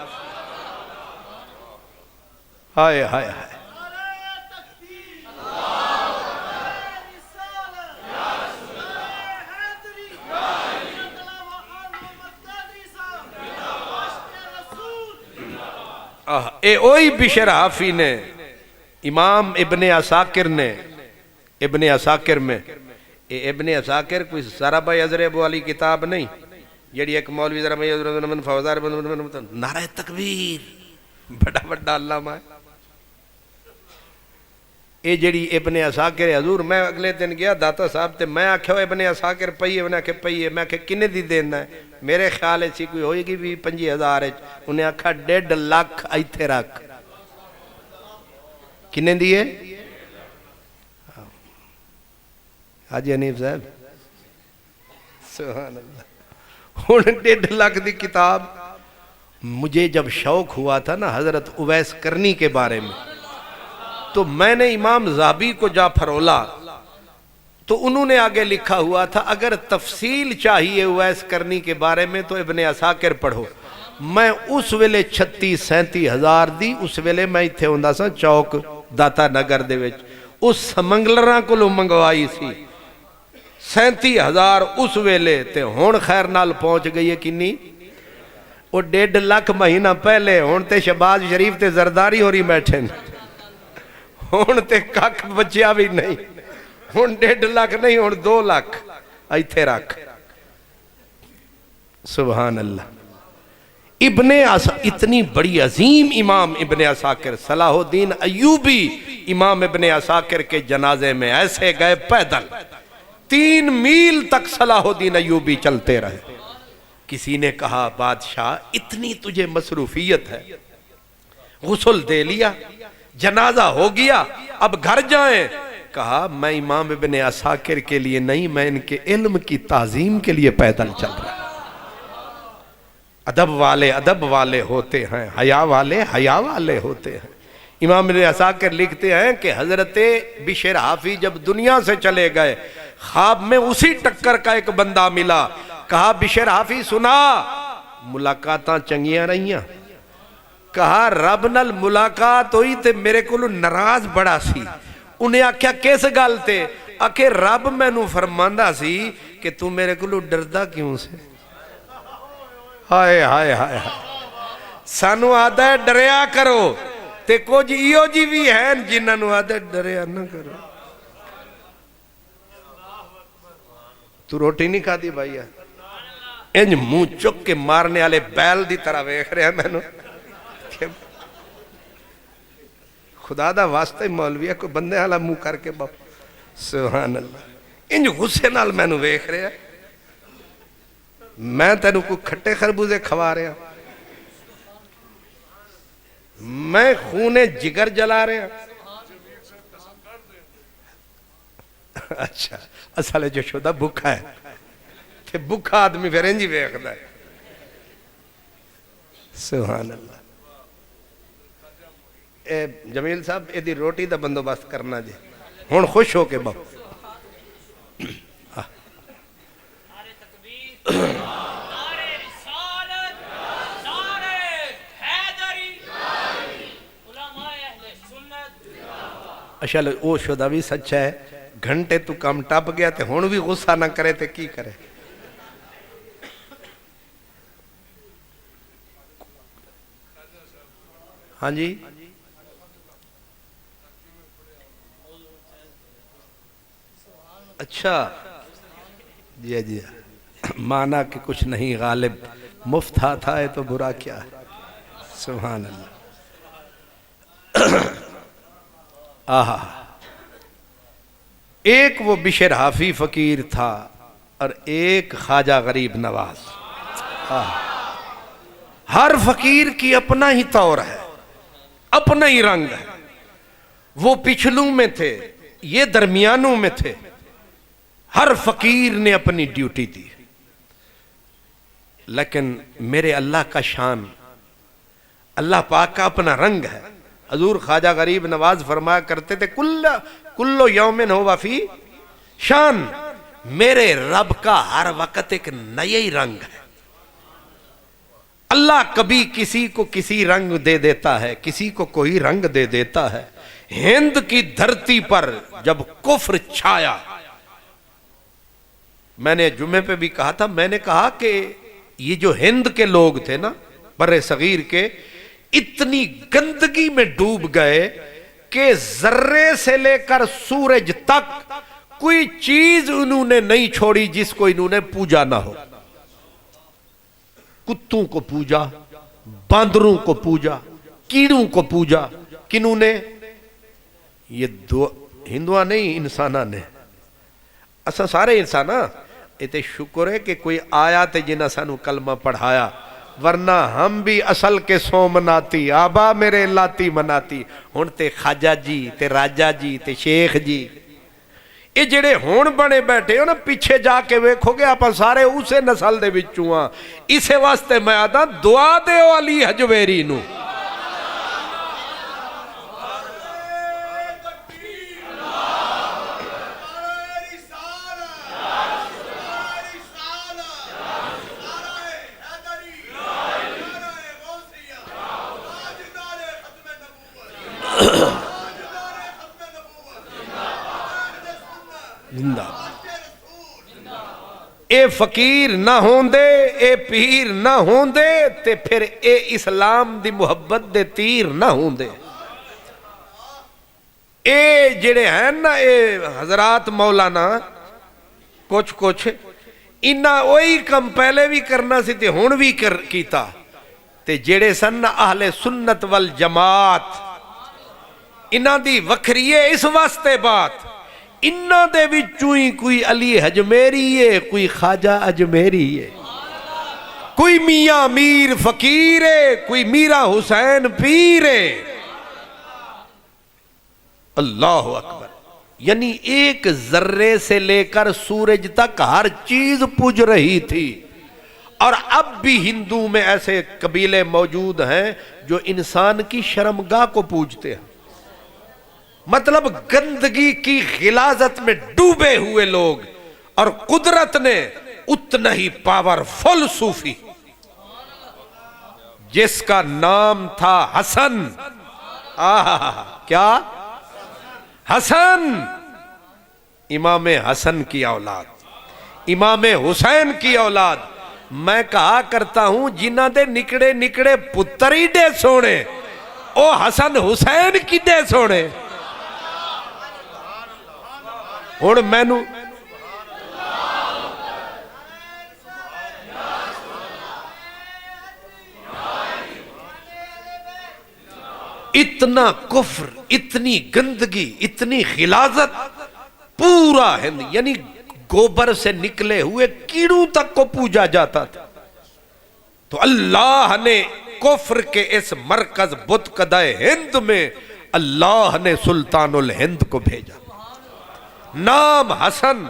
ہائے ہائے ہائے اے اوئی بشر حافی نے امام ابن عساکر نے ابن عساکر میں ابن عساکر کوئی سرابہ عزرب والی کتاب نہیں جیڑی ایک مولوی ذرا میں فوزار نعرہ تکبیر بڑا بڑا علامہ ہے. اے جیڑی ابن عساکر حضور میں اگلے دن گیا داتا صاحب تے میں آکھا ہو ابن عساکر پئی ہے انہیں آکھا پئی ہے میں آکھا کنے دی دینا ہے میرے خیال ہے سی کوئی ہوئی گی بھی 50,000 ہے. انہیں آکھا 1.5 لاکھ آئیتے رکھ. کنے دیئے حاجی حنیف صاحب سبحان اللہ. انہیں 1.5 لاکھ دی کتاب. مجھے جب شوق ہوا تھا نا حضرت اویس کرنی کے بارے میں تو میں نے امام زابی کو جا پھرولا تو انہوں نے آگے لکھا ہوا تھا اگر تفصیل چاہیے اویس کرنی کے بارے میں تو ابن عساکر پڑھو. میں اس ویلے 36-37 ہزار دی اس ویلے میں اتھے ہوندہ سا چوک داتا نگر دے وچ اس سمنگلراں کو لو منگوائی سی 37 ہزار اس ویلے تے ہون خیر نال پہنچ گئی ہے کنی وہ 1.5 لاکھ مہینہ پہلے ہون تے شہباز شریف تے زرداری ہو رہی بیٹھیں ہون تے کاک بچیا بھی نہیں ہون 1.5 لاکھ نہیں ہون 2 لاکھ ایتھے رکھ. سبحان اللہ. اتنی بڑی عظیم امام ابن عساکر صلاح الدین ایوبی امام ابن عساکر کے جنازے میں ایسے گئے پیدل 3 میل تک صلاح الدین ایوبی چلتے رہے. کسی نے کہا بادشاہ اتنی تجھے مصروفیت ہے غسل دے لیا جنازہ ہو گیا اب گھر جائیں. کہا میں امام ابن عساکر کے لیے نہیں میں ان کے علم کی تعظیم کے لیے پیدل چل رہا. ادب والے ہوتے ہیں حیا والے ہوتے ہیں. امام ابن عساکر لکھتے ہیں کہ حضرت بشر حافی جب دنیا سے چلے گئے خواب میں اسی ٹکر کا ایک بندہ ملا. کہا بشر حافی سنا ملاقاتاں چنگیاں رہیاں. کہا رب نال ملاقات ہوئی تے میرے کو ناراض بڑا سی. انہیں آکھیا کیس گل تے آکھے رب میں نو فرماندہ سی کہ تو میرے کو ڈردہ کیوں سے. ہائے ہائے ہائے سانو آدھا ہے ڈریا کرو تے کچھ ایو جی بھی ہیں جنہاں نو آدھا ہے ڈریا نہ کرو. تو روٹی نہیں کھا دی بھائیہ انج منہ چک کے مارنے والے بیل دی طرح ویکھ رہے ہیں میں نو خدا دا واسطہ مولویہ کو بندے حالا منہ کر کے باپ سبحان اللہ انج غصے نال میں نو ویکھ رہے ہیں. میں تینوں کو کھٹے خربوزے کھوا رہے ہیں میں خون جگر جلا رہے ہیں. اچھا اصل جو شدہ بھکھا ہے کہ بھکھا آدمی پھر انجی ویکھدا ہے. سبحان اللہ. اے جمیل صاحب ایدی روٹی دا بندوبست کرنا جی ہون خوش ہو کے باپ. اچھا وہ شدہ بھی سچ ہے گھنٹے تو کم ٹپ گیا تے ہون بھی غصہ نہ کرے تے کی کرے. ہاں جی اچھا جی جی مانا کہ کچھ نہیں غالب مفت ہاتھ آئے تو برا کیا ہے. سبحان اللہ. آہا ایک وہ بشر حافی فقیر تھا اور ایک خواجہ غریب نواز. ہر فقیر کی اپنا ہی طور ہے اپنا ہی رنگ ہے. وہ پچھلوں میں تھے یہ درمیانوں میں تھے. ہر فقیر نے اپنی ڈیوٹی دی. لیکن میرے اللہ کا شان اللہ پاک کا اپنا رنگ ہے. حضور خواجہ غریب نواز فرمایا کرتے تھے کلو یومن ہوا فی شان. میرے رب کا ہر وقت ایک نیا ہی رنگ ہے. اللہ کبھی کسی کو کسی رنگ دے دیتا ہے کسی کو کوئی رنگ دے دیتا ہے. ہند کی دھرتی پر جب کفر چھایا میں نے جمعے پہ بھی کہا تھا میں نے کہا کہ یہ جو ہند کے لوگ تھے نا بر صغیر کے اتنی گندگی میں ڈوب گئے کہ ذرے سے لے کر سورج تک کوئی چیز انہوں نے نہیں چھوڑی جس کو انہوں نے پوجا نہ ہو. کتوں کو پوجا باندروں کو پوجا کیڑوں کو پوجا. کنوں نے یہ دو ہندوہ نہیں انسانہ نے. اسا سارے انسانہ تے شکر ہے کہ کوئی آیا تے جنہ سانو کلمہ پڑھایا ورنہ ہم بھی اصل کے سو مناتی آبا میرے لاتی مناتی. ہون تے خواجہ جی تے راجہ جی تے شیخ جی یہ جڑے ہون بنے بیٹھے ہو نا پیچھے جا کے ویکھو گے آپ سارے اسے نسل دے وچوں ہاں. اسے واسطے میں آتا دعا دے علی حجویری نو. اے فقیر نہ ہوندے اے پیر نہ ہوندے تے پھر اے اسلام دی محبت دے تیر نہ ہوندے. اے جڑے ہیں نا اے حضرات مولانا کچھ انہاں وہی کم پہلے بھی کرنا سی تے ہن بھی کیتا. تے جڑے سن اہل سنت والجماعت انہاں دی وکھری ہے اس واسطے بات انہاں دے وچوں ہی کوئی علی حجمیری ہے کوئی خواجہ اجمیری ہے کوئی میاں میر فقیر ہے کوئی میرا حسین پیر ہے. اللہ اکبر. یعنی ایک ذرے سے لے کر سورج تک ہر چیز پوج رہی تھی. اور اب بھی ہندو میں ایسے قبیلے موجود ہیں جو انسان کی شرمگاہ کو پوجتے ہیں. مطلب گندگی کی غلاظت میں ڈوبے ہوئے لوگ اور قدرت نے اتنا ہی پاورفل صوفی جس کا نام تھا حسن. کیا حسن امام حسن کی اولاد امام حسین کی اولاد. میں کہا کرتا ہوں جنہ دے نکڑے نکڑے پتر ہی دے سونے او حسن حسین کی دے سونے. ہن مینوں اتنا کفر اتنی گندگی اتنی غلاظت پورا ہند یعنی گوبر سے نکلے ہوئے کیڑوں تک کو پوجا جاتا تھا. تو اللہ نے کفر کے اس مرکز بت قدہ ہند میں اللہ نے سلطان الہند کو بھیجا. نام حسن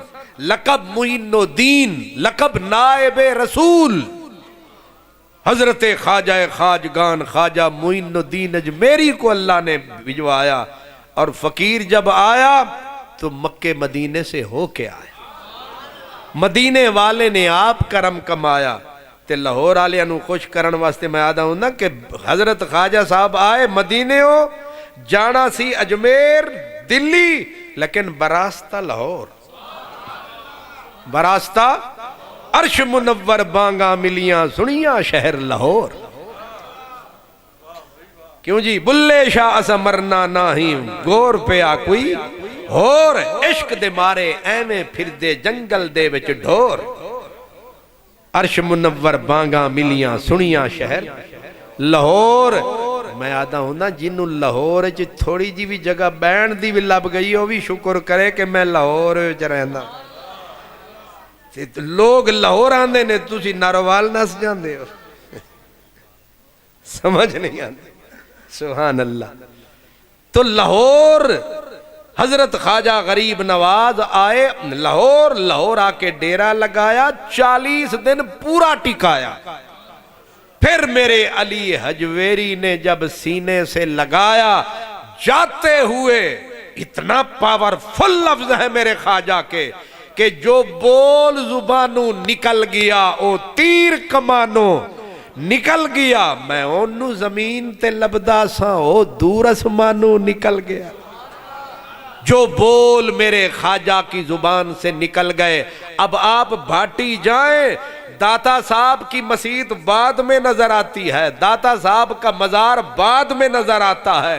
لقب معین الدین لقب نائب رسول. حضرت خواجہ خواجگان خواجہ معین الدین اجمیری کو اللہ نے بھجوایا. اور فقیر جب آیا تو مکے مدینے سے ہو کے آیا. مدینے والے نے آپ کرم کمایا تے لاہور والے نو خوش کرن واسطے میں آدھا ہوں نا کہ حضرت خواجہ صاحب آئے مدینے ہو جانا سی اجمیر دلی لیکن براستہ لاہور، براستہ عرش منور بانگا ملیاں سنیاں شہر لاہور۔ کیوں جی بلے شاہ اسا مرنا ناہیم گور پیا کوئی ہور، عشق دے مارے ایویں پھر دے جنگل دے وچ ڈھور۔ عرش منور بانگا ملیاں سنیاں شہر لاہور۔ میں آدھا ہوں نا جنہوں لاہور تھوڑی جی بھی جگہ بین دی بھی لب گئی ہو بھی شکر کرے کہ میں لاہور رہنا۔ لوگ لاہور آندے نے تسی ناروال نس جاندے ہو، سمجھ نہیں آندے۔ سبحان اللہ۔ تو لاہور حضرت خواجہ غریب نواز آئے لاہور، لاہور آ کے ڈیرا لگایا، 40 دن پورا ٹکایا۔ پھر میرے علی حجویری نے جب سینے سے لگایا، جاتے ہوئے اتنا پاورفل لفظ ہے میرے خواجہ کے کہ جو بول زبانوں نکل گیا او تیر کمانوں نکل گیا، میں انہوں زمین تے لبدا ساں او دور اسمانوں نکل گیا۔ جو بول میرے خواجہ کی زبان سے نکل گئے۔ اب آپ بھاٹی جائیں، داتا صاحب کی مسجد بعد میں نظر آتی ہے، داتا صاحب کا مزار بعد میں نظر آتا ہے،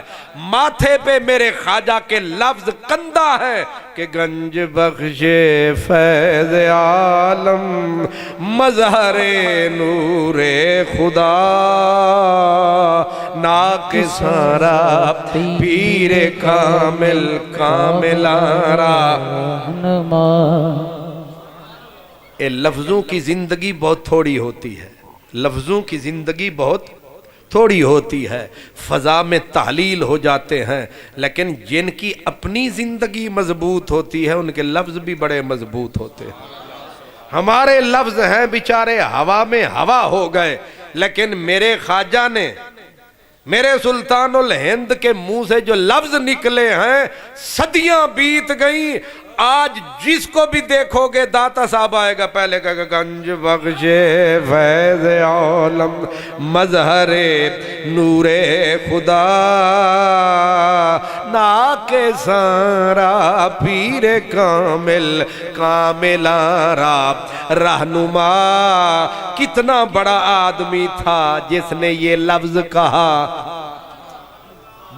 ماتھے پہ میرے خواجہ کے لفظ کندہ ہے کہ گنج بخش فیض عالم مظہر نور خدا ناقصارا پیر کامل کاملارا۔ اے لفظوں کی زندگی بہت تھوڑی ہوتی ہے، لفظوں کی زندگی بہت تھوڑی ہوتی ہے، فضا میں تحلیل ہو جاتے ہیں، لیکن جن کی اپنی زندگی مضبوط ہوتی ہے ان کے لفظ بھی بڑے مضبوط ہوتے ہیں۔ ہمارے لفظ ہیں بیچارے ہوا میں ہوا ہو گئے، لیکن میرے خواجہ نے، میرے سلطان الہند کے منہ سے جو لفظ نکلے ہیں، صدیاں بیت گئیں، آج جس کو بھی دیکھو گے داتا صاحب آئے گا پہلے کہے گا گنج بخش فیض عالم مظہر نور خدا ناقصارا پیر کامل کاملارا رہنما۔ کتنا بڑا آدمی تھا جس نے یہ لفظ کہا،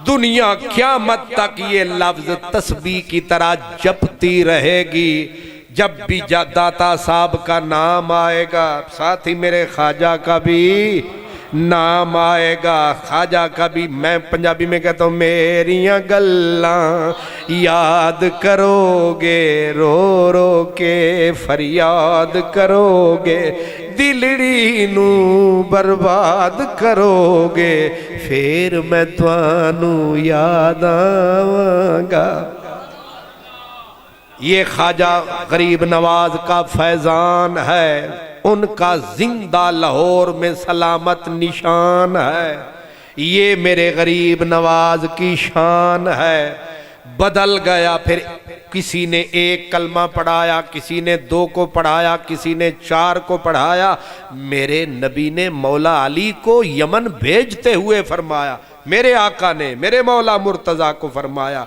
دنیا قیامت تک یہ لفظ تسبیح کی طرح جپتی رہے گی۔ جب بھی داتا صاحب کا نام آئے گا، ساتھ ہی میرے خواجہ کا بھی نام آئے گا، خواجہ کا بھی۔ میں پنجابی میں کہتا ہوں میریاں گلاں یاد کرو گے، رو رو کے فریاد کرو گے، دلڑی نو برباد کرو گے، پھر میں توانوں یاد آواں گا۔ یہ خواجہ غریب نواز کا فیضان ہے، ان کا زندہ لاہور میں سلامت نشان ہے۔ یہ میرے غریب نواز کی شان ہے۔ بدل گیا، پھر کسی نے 1 کلمہ پڑھایا، کسی نے 2 کو پڑھایا، کسی نے 4 کو پڑھایا۔ میرے نبی نے مولا علی کو یمن بھیجتے ہوئے فرمایا، میرے آقا نے میرے مولا مرتضیٰ کو فرمایا،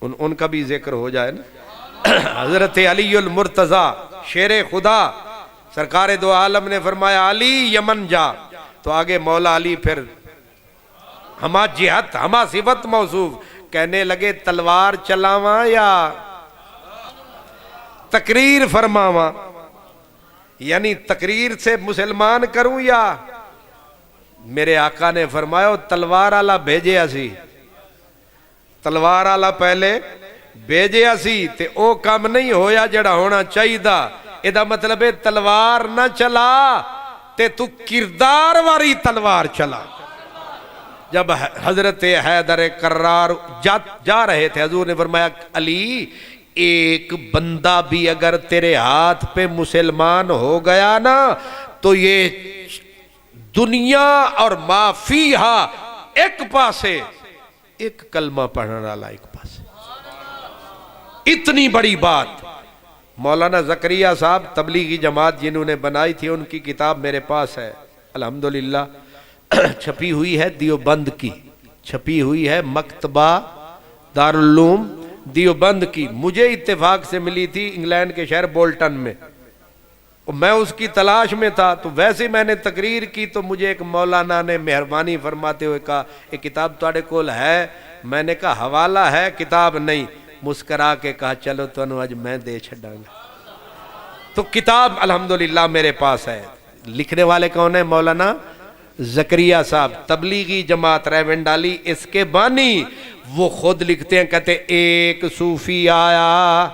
ان کا بھی ذکر ہو جائے نا۔ حضرت علی المرتضیٰ شیر خدا سرکار دو عالم نے فرمایا علی یمن جا، تو آگے مولا علی پھر ہما جہت ہما صفت موصوف کہنے لگے تلوار چلاواں یا تقریر فرماواں، یعنی تقریر سے مسلمان کروں یا؟ میرے آقا نے فرمایا تلوار آلا بھیجے اسی، تلوار آلا پہلے بھیجے اسی تے او کام نہیں ہویا جڑا ہونا چاہیے دا۔ ادا مطلب ہے تلوار نہ چلا تے تو کردار واری تلوار چلا۔ جب حضرت حیدر کرار جا رہے تھے، حضور نے فرمایا علی ایک بندہ بھی اگر تیرے ہاتھ پہ مسلمان ہو گیا نا تو یہ دنیا اور ما فیہا ایک پاسے، ایک کلمہ پڑھنے والا ایک پاسے۔ اتنی بڑی بات۔ مولانا زکریا صاحب تبلیغی جماعت جنہوں نے بنائی تھی، ان کی کتاب میرے پاس ہے دارالعلوم دیوبند کی، مجھے اتفاق سے ملی تھی انگلینڈ کے شہر بولٹن میں، میں اس کی تلاش میں تھا، تو ویسے ہی میں نے تقریر کی تو مجھے ایک مولانا نے مہربانی فرماتے ہوئے کہا ایک کتاب تواڈے کول ہے؟ میں نے کہا حوالہ ہے، کتاب نہیں۔ مسکرا کے کہا چلو تانوں اج میں دے چھڈاں گا۔ تو کتاب الحمدللہ میرے پاس ہے۔ لکھنے والے کون ہیں؟ مولانا زکریا صاحب، تبلیغی جماعت ریونڈالی، اس کے بانی۔ وہ خود لکھتے ہیں، کہتے ایک صوفی آیا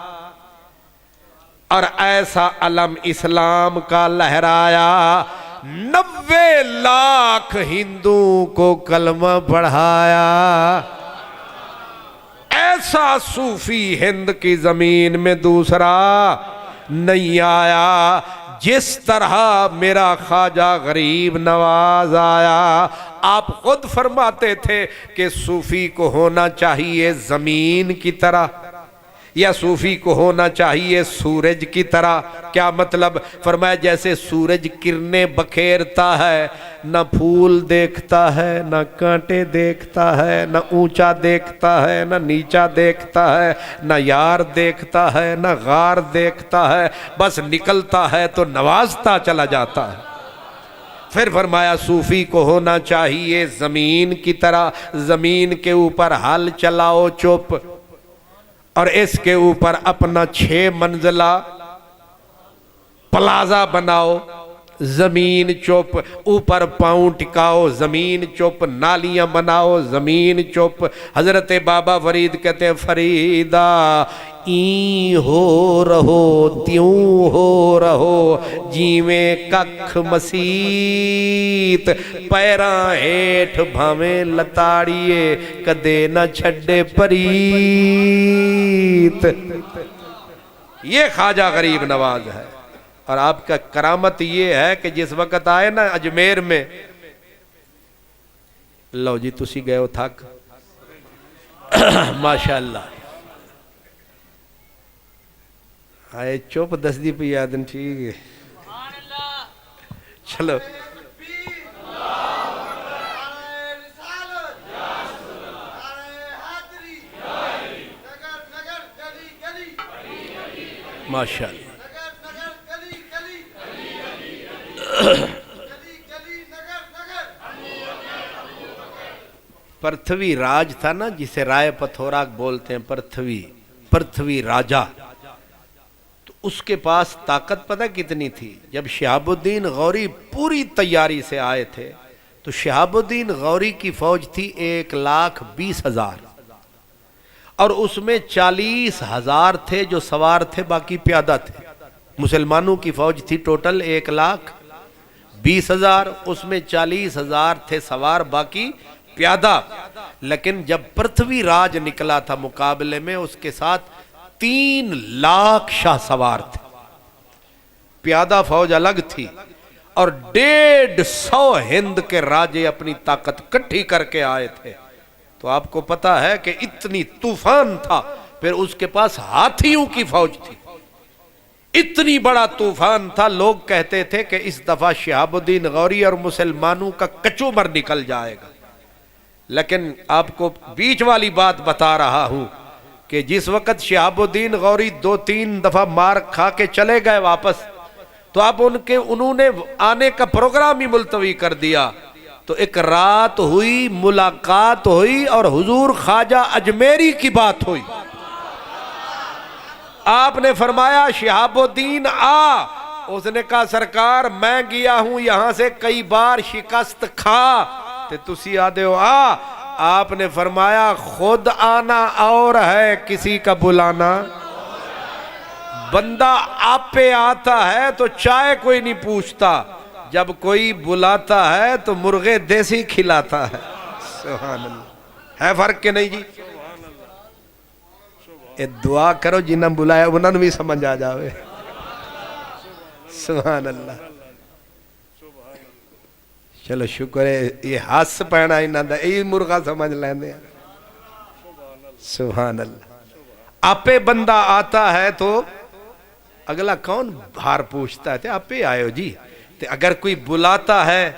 اور ایسا علم اسلام کا لہرایا، 90 لاکھ ہندوؤں کو کلمہ پڑھایا۔ ایسا صوفی ہند کی زمین میں دوسرا نہیں آیا، جس طرح میرا خواجہ غریب نواز آیا۔ آپ خود فرماتے تھے کہ صوفی کو ہونا چاہیے زمین کی طرح، یا صوفی کو ہونا چاہیے سورج کی طرح۔ کیا مطلب؟ فرمایا جیسے سورج کرنیں بکھیرتا ہے، نہ پھول دیکھتا ہے، نہ کانٹے دیکھتا ہے، نہ اونچا دیکھتا ہے، نہ نیچا دیکھتا ہے، نہ یار دیکھتا ہے، نہ غار دیکھتا ہے، بس نکلتا ہے تو نوازتا چلا جاتا ہے۔ پھر فرمایا صوفی کو ہونا چاہیے زمین کی طرح، زمین کے اوپر ہل چلاؤ چپ، اور اس کے اوپر اپنا 6 منزلہ پلازا بناؤ، زمین چپ، اوپر پاؤں ٹکاؤ، زمین چپ، نالیاں بناؤ، زمین چپ۔ حضرت بابا فرید کہتے ہیں فریدہ این ہو رہو تیوں ہو رہو، جیویں ککھ مسیت، پیراں ہیٹھ بھاویں لتاڑیے، کدے نہ چھڈے پریت۔ یہ خواجہ غریب نواز ہے۔ اور آپ کا کرامت یہ ہے کہ جس وقت آئے نا اجمیر میں، لو جی تسی گئے ہو تھک، ماشاءاللہ آئے چوپ دس دی پہ آدن ٹھیک ہے، چلو ماشاءاللہ۔ پرتھوی راج تھا نا، جسے رائے پتھوراک بولتے ہیں، پرتھوی راجہ، تو اس کے پاس طاقت پتہ کتنی تھی؟ جب شہاب الدین غوری پوری تیاری سے آئے تھے تو شہاب الدین غوری کی فوج تھی 1,20,000، اور اس میں 40,000 تھے جو سوار تھے، باقی پیادہ تھے۔ مسلمانوں کی فوج تھی ٹوٹل 1,20,000، اس میں 40,000 تھے سوار، باقی پیادہ۔ لیکن جب پرتھوی راج نکلا تھا مقابلے میں، اس کے ساتھ 3 لاکھ شاہ سوار تھے، پیادہ فوج الگ تھی، اور 150 ہند کے راجے اپنی طاقت کٹھی کر کے آئے تھے۔ تو آپ کو پتا ہے کہ اتنی طوفان تھا، پھر اس کے پاس ہاتھیوں کی فوج تھی، اتنی بڑا طوفان تھا، لوگ کہتے تھے کہ اس دفعہ شہاب الدین غوری اور مسلمانوں کا کچومر نکل جائے گا۔ لیکن آپ کو بیچ والی بات بتا رہا ہوں کہ جس وقت شہاب الدین غوری 2-3 دفعہ مار کھا کے چلے گئے واپس، تو اب انہوں نے آنے کا پروگرام ہی ملتوی کر دیا۔ تو ایک رات ہوئی، ملاقات ہوئی، اور حضور خواجہ اجمیری کی بات ہوئی۔ آپ نے فرمایا شہاب الدین آ، اس نے کہا سرکار میں گیا ہوں یہاں سے کئی بار شکست کھا، تے تسی آدھے ہو آ۔ آپ نے فرمایا خود آنا اور ہے، کسی کا بلانا۔ بندہ آپ پہ آتا ہے تو چائے کوئی نہیں پوچھتا، جب کوئی بلاتا ہے تو مرغے دیسی کھلاتا ہے۔ سبحان اللہ، ہے فرق کہ نہیں جی؟ اے دعا کرو جنہاں بلایا انہاں بھی سمجھ آ جاوے۔ سبحان اللہ، چلو شکر ہے، یہ ہاتھ پہنا ہی نہ دا، یہ مرغہ سمجھ لیندے ہیں۔ سبحان اللہ، آپ پہ بندہ آتا ہے تو اگلا کون بھار پوچھتا ہے؟ آپ پہ آئے ہو جی۔ اگر کوئی بلاتا ہے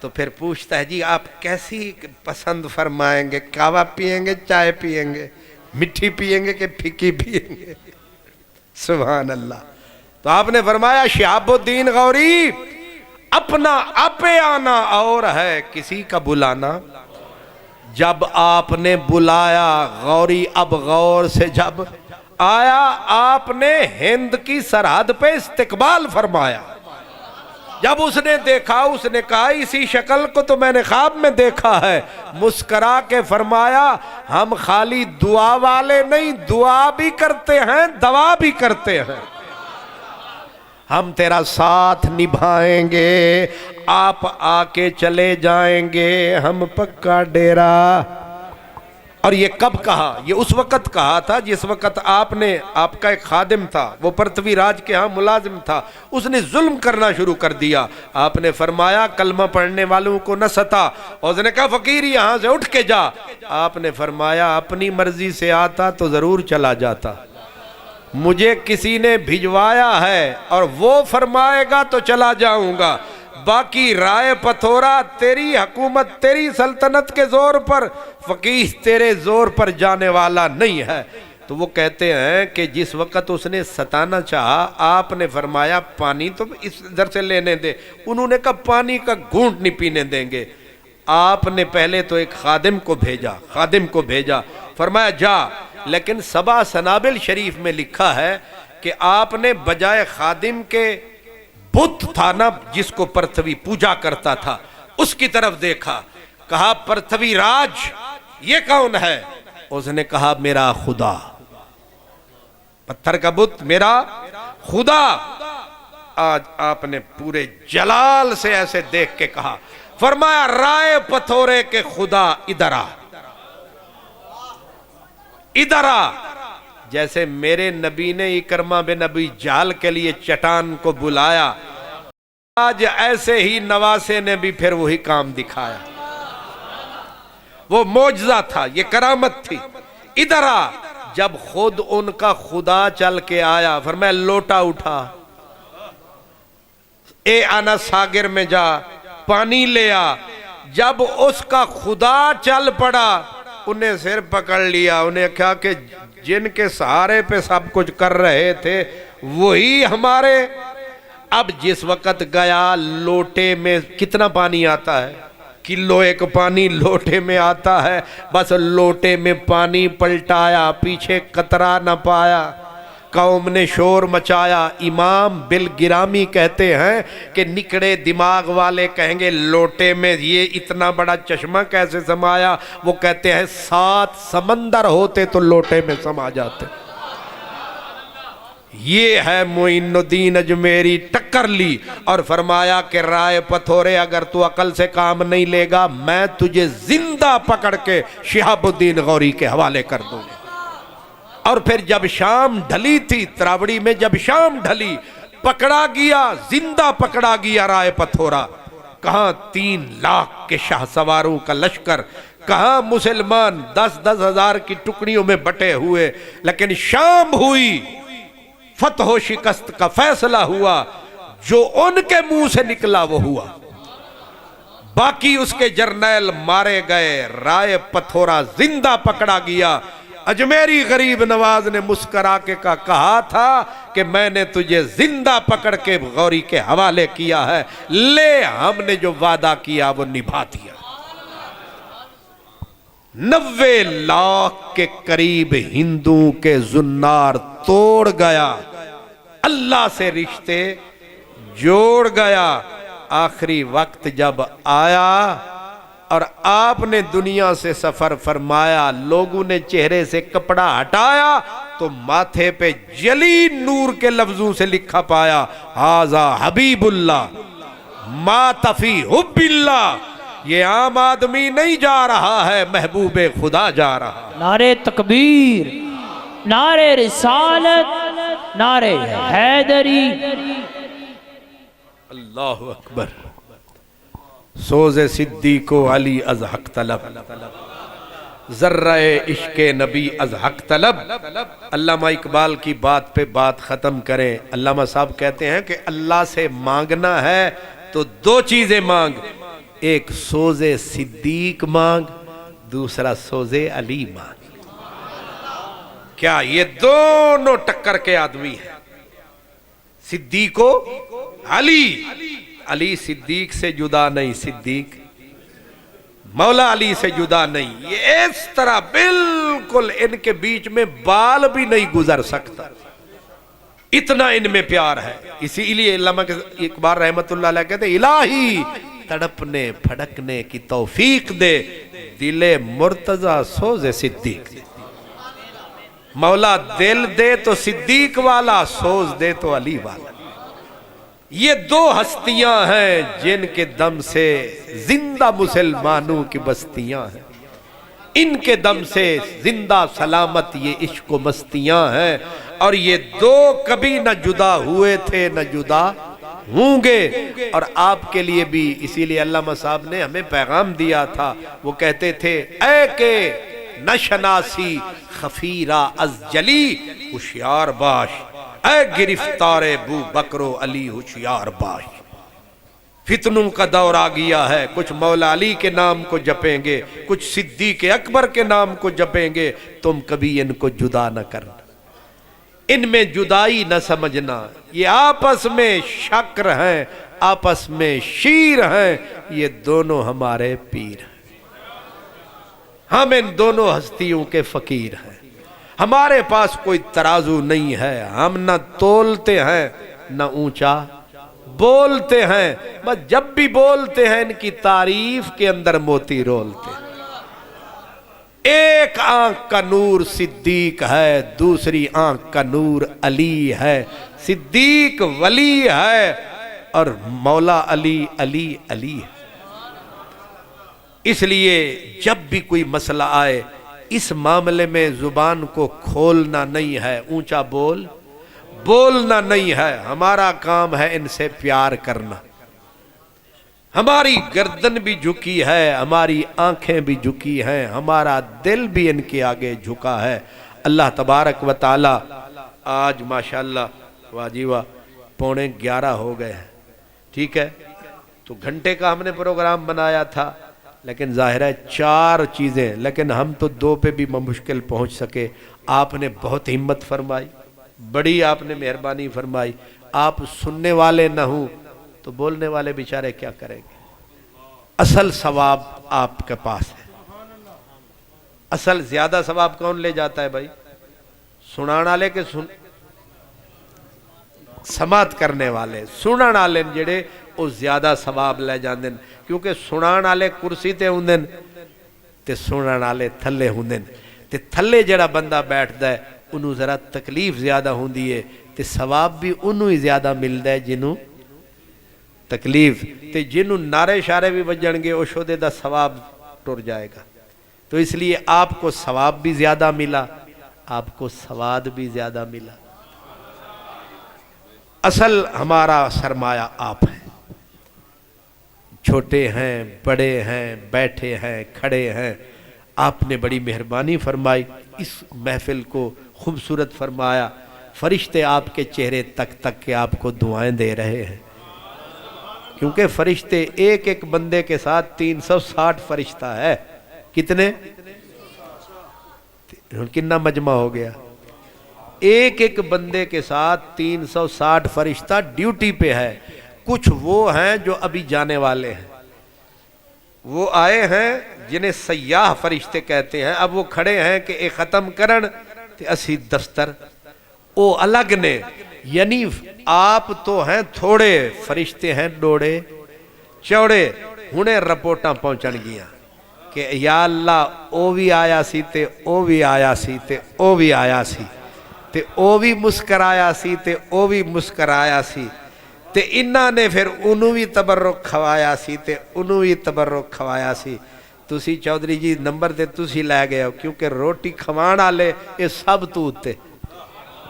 تو پھر پوچھتا ہے جی آپ کیسی پسند فرمائیں گے، کعوہ پیئیں گے چائے پیئیں گے؟ مٹھی پئیں گے کہ پھیکی پئیں گے؟ سبحان اللہ۔ تو آپ نے فرمایا شہاب الدین غوری اپنا اپے آنا اور ہے کسی کا بلانا۔ جب آپ نے بلایا غوری اب غور سے جب آیا، آپ نے ہند کی سرحد پہ استقبال فرمایا۔ جب اس نے دیکھا اس نے کہا اسی شکل کو تو میں نے خواب میں دیکھا ہے۔ مسکرا کے فرمایا ہم خالی دعا والے نہیں، دعا بھی کرتے ہیں دوا بھی کرتے ہیں، ہم تیرا ساتھ نبھائیں گے، آپ آ کے چلے جائیں گے ہم پکا ڈیرا۔ اور یہ کب کہا؟ یہ اس وقت کہا تھا جس وقت آپ کا ایک خادم تھا، وہ پرتھوی راج کے ہاں ملازم تھا، اس نے ظلم کرنا شروع کر دیا۔ آپ نے فرمایا کلمہ پڑھنے والوں کو نہ ستا، اور اس نے کہا فقیر یہاں سے اٹھ کے جا۔ آپ نے فرمایا اپنی مرضی سے آتا تو ضرور چلا جاتا، مجھے کسی نے بھجوایا ہے اور وہ فرمائے گا تو چلا جاؤں گا، باقی رائے پتھورا تیری حکومت تیری سلطنت کے زور پر، فقیہ تیرے زور پر جانے والا نہیں ہے۔ تو وہ کہتے ہیں کہ جس وقت اس نے ستانا چاہا آپ نے فرمایا پانی تو اس ادھر سے لینے دے، انہوں نے کہا پانی کا گھونٹ نہیں پینے دیں گے۔ آپ نے پہلے تو ایک خادم کو بھیجا، فرمایا جا، لیکن سبا سنابل شریف میں لکھا ہے کہ آپ نے بجائے خادم کے بت تھا نا جس کو پرتھوی پوجا کرتا تھا اس کی طرف دیکھا، کہا پرتھوی راج یہ کون ہے؟ اس نے کہا میرا خدا، پتھر کا بت میرا خدا۔ آج آپ نے پورے جلال سے ایسے دیکھ کے کہا، فرمایا رائے پتھورے کے خدا ادھر آ، ادھر آ۔ جیسے میرے نبی نے اکرمہ بن ابی جہل کے لیے چٹان کو بلایا، آج ایسے ہی نواسے نے بھی پھر وہی کام دکھایا۔ وہ معجزہ تھا، یہ کرامت تھی۔ ادھر آ، جب خود ان کا خدا چل کے آیا فرمایا لوٹا اٹھا، اے آنا ساگر میں جا پانی لے آ۔ جب اس کا خدا چل پڑا انہیں سر پکڑ لیا، انہیں کہا کہ جن کے سہارے پہ سب کچھ کر رہے تھے وہی ہمارے۔ اب جس وقت گیا لوٹے میں کتنا پانی آتا ہے، کلو ایک پانی لوٹے میں آتا ہے، بس لوٹے میں پانی پلٹایا، پیچھے قطرہ نہ پایا، قوم نے شور مچایا۔ امام بالگرامی کہتے ہیں کہ نکڑے دماغ والے کہیں گے لوٹے میں یہ اتنا بڑا چشمہ کیسے سمایا؟ وہ کہتے ہیں 7 سمندر ہوتے تو لوٹے میں سما جاتے۔ یہ ہے معین الدین اجمیری، ٹکر لی اور فرمایا کہ رائے پتھورے اگر تو عقل سے کام نہیں لے گا میں تجھے زندہ پکڑ کے شہاب الدین غوری کے حوالے کر دوں گا۔ اور پھر جب شام ڈھلی تھی، تراوڑی میں جب شام ڈھلی، پکڑا گیا، زندہ پکڑا گیا رائے پتھورا۔ کہاں 3 لاکھ کے شاہ سواروں کا لشکر، کہاں مسلمان 10-10 ہزار کی ٹکڑیوں میں بٹے ہوئے، لیکن شام ہوئی، فتح و شکست کا فیصلہ ہوا، جو ان کے منہ سے نکلا وہ ہوا۔ باقی اس کے جرنیل مارے گئے، رائے پتھورا زندہ پکڑا گیا۔ اجمیری غریب نواز نے مسکرا کے کہا تھا کہ میں نے تجھے زندہ پکڑ کے غوری کے حوالے کیا ہے، لے ہم نے جو وعدہ کیا وہ نبھا دیا۔ 90 لاکھ کے قریب ہندوؤں کے زنار توڑ گیا، اللہ سے رشتے جوڑ گیا۔ آخری وقت جب آیا اور آپ نے دنیا سے سفر فرمایا، لوگوں نے چہرے سے کپڑا ہٹایا تو ماتھے پہ جلی نور کے لفظوں سے لکھا پایا ھذا حبیب اللہ مات فی حب اللہ۔ یہ عام آدمی نہیں جا رہا ہے، محبوب خدا جا رہا ہے۔ نعرہ تکبیر، نعرہ رسالت، نعرہ حیدری۔ اللہ اکبر۔ سوز صدیق و علی از حق طلب، ذرہ عشق نبی از حق طلب۔ علامہ اقبال کی بات پہ بات ختم کریں۔ علامہ صاحب کہتے ہیں کہ اللہ سے مانگنا ہے تو 2 چیزیں مانگ، ایک سوز صدیق مانگ، دوسرا سوز علی مانگ۔ کیا یہ دونوں ٹکر کے آدمی ہیں؟ صدیق و علی، علی صدیق سے جدا نہیں، صدیق مولا علی سے جدا نہیں. یہ اس طرح بالکل ان کے بیچ میں بال بھی نہیں گزر سکتا، اتنا ان میں پیار ہے. اسی لیے علامہ اقبال رحمت اللہ علیہ کہتے ہیں الہی تڑپنے پھڑکنے کی توفیق دے، دل مرتضی سوز صدیق دے. مولا دل دے تو صدیق والا، سوز دے تو علی والا. یہ دو ہستیاں ہیں جن کے دم سے زندہ مسلمانوں کی بستیاں ہیں، ان کے دم سے زندہ سلامت یہ عشق و مستیاں ہیں. اور یہ دو کبھی نہ جدا ہوئے تھے نہ جدا ہوں گے. اور آپ کے لیے بھی اسی لیے علامہ صاحب نے ہمیں پیغام دیا تھا. وہ کہتے تھے اے کہ نہ شناسی خفیرہ از جلی ہوشیار باش، اے گرفتار بو بکر و علی ہوشیار باش. فتنوں کا دور آ گیا ہے، کچھ مولا علی کے نام کو جپیں گے، کچھ صدیق اکبر کے نام کو جپیں گے. تم کبھی ان کو جدا نہ کرنا، ان میں جدائی نہ سمجھنا. یہ آپس میں شکر ہیں، آپس میں شیر ہیں. یہ دونوں ہمارے پیر ہیں، ہم ان دونوں ہستیوں کے فقیر ہیں. ہمارے پاس کوئی ترازو نہیں ہے، ہم نہ تولتے ہیں نہ اونچا بولتے ہیں. بس جب بھی بولتے ہیں ان کی تعریف کے اندر موتی رولتے ہیں. ایک آنکھ کا نور صدیق ہے، دوسری آنکھ کا نور علی ہے. صدیق ولی ہے اور مولا علی علی علی ہے. اس لیے جب بھی کوئی مسئلہ آئے اس معاملے میں زبان کو کھولنا نہیں ہے، اونچا بولنا نہیں ہے. ہمارا کام ہے ان سے پیار کرنا. ہماری گردن بھی جھکی ہے، ہماری آنکھیں بھی جھکی ہیں، ہمارا دل بھی ان کے آگے جھکا ہے. اللہ تبارک و تعالی آج ماشاءاللہ واجی واہ 11:15 ہو گئے ہیں. ٹھیک ہے، تو گھنٹے کا ہم نے پروگرام بنایا تھا، لیکن ظاہر ہے 4 چیزیں، لیکن ہم تو 2 پہ بھی مشکل پہنچ سکے. آپ نے بہت ہمت فرمائی، بڑی آپ نے مہربانی فرمائی. آپ سننے والے نہ ہوں تو بولنے والے بیچارے کیا کریں گے؟ اصل ثواب آپ کے پاس ہے. اصل زیادہ ثواب کون لے جاتا ہے بھائی؟ سنان والے کے سماعت کرنے والے، سنان والے جڑے وہ زیادہ ثواب لے جاندے، کیونکہ سنان والے کرسی تے ہوندے تے سنان والے تھلے ہوندے. تے تھلے جڑا بندہ بیٹھدا ہے انہوں ذرا تکلیف زیادہ ہوندی ہے تے ثواب بھی انہوں ہی زیادہ ملدا ہے جنہوں تکلیف. تے جنہوں نعرے شارے بھی بجن گے او شودے دا ثواب ٹر جائے گا. تو اس لیے آپ کو ثواب بھی زیادہ ملا، آپ کو سواد بھی زیادہ ملا. اصل ہمارا سرمایہ آپ ہیں. چھوٹے ہیں، بڑے ہیں، بیٹھے ہیں، کھڑے ہیں، آپ نے بڑی مہربانی فرمائی، اس محفل کو خوبصورت فرمایا. فرشتے آپ کے چہرے تک تک کے آپ کو دعائیں دے رہے ہیں، کیونکہ فرشتے ایک ایک بندے کے ساتھ 360 فرشتہ ہے. کتنے؟ کتنا مجمع ہو گیا؟ ایک ایک بندے کے ساتھ 360 فرشتہ ڈیوٹی پہ ہے. کچھ وہ ہیں جو ابھی جانے والے ہیں، وہ آئے ہیں جنہیں سیاح فرشتے کہتے ہیں. اب وہ کھڑے ہیں کہ اے ختم کرن تے اسی دفتر او الگ نے. یعنی آپ تو ہیں تھوڑے، فرشتے ہیں ڈوڑے چوڑے. ہنے رپورٹاں پہنچن گیا کہ یا اللہ او بھی آیا سی تے او بھی آیا سی تے او بھی آیا سی تے او بھی مسکرایا سی تے او بھی مسکرایا سی تے انہاں نے پھر انہوں بھی تبرک کھوایا سی تے انہوں بھی تبرک کھوایا سی. تسی چودھری جی نمبر تے تسی لے گئے ہو، کیونکہ روٹی کھوان والے یہ سب تو تے.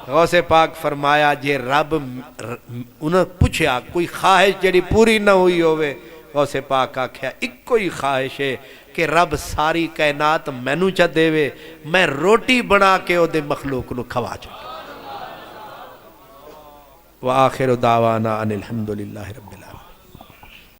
غوث پاک فرمایا جے رب انہوں پوچھا کوئی خواہش جڑی پوری نہ ہوئی ہوئے، غوث پاک آکھیا ایک کوئی خواہش ہے کہ رب ساری کائنات مینوں چا دے وے، میں روٹی بنا کے او دے مخلوق نو کھوا چھوڑا. وآخر دعوانا ان الحمدللہ رب العالمین.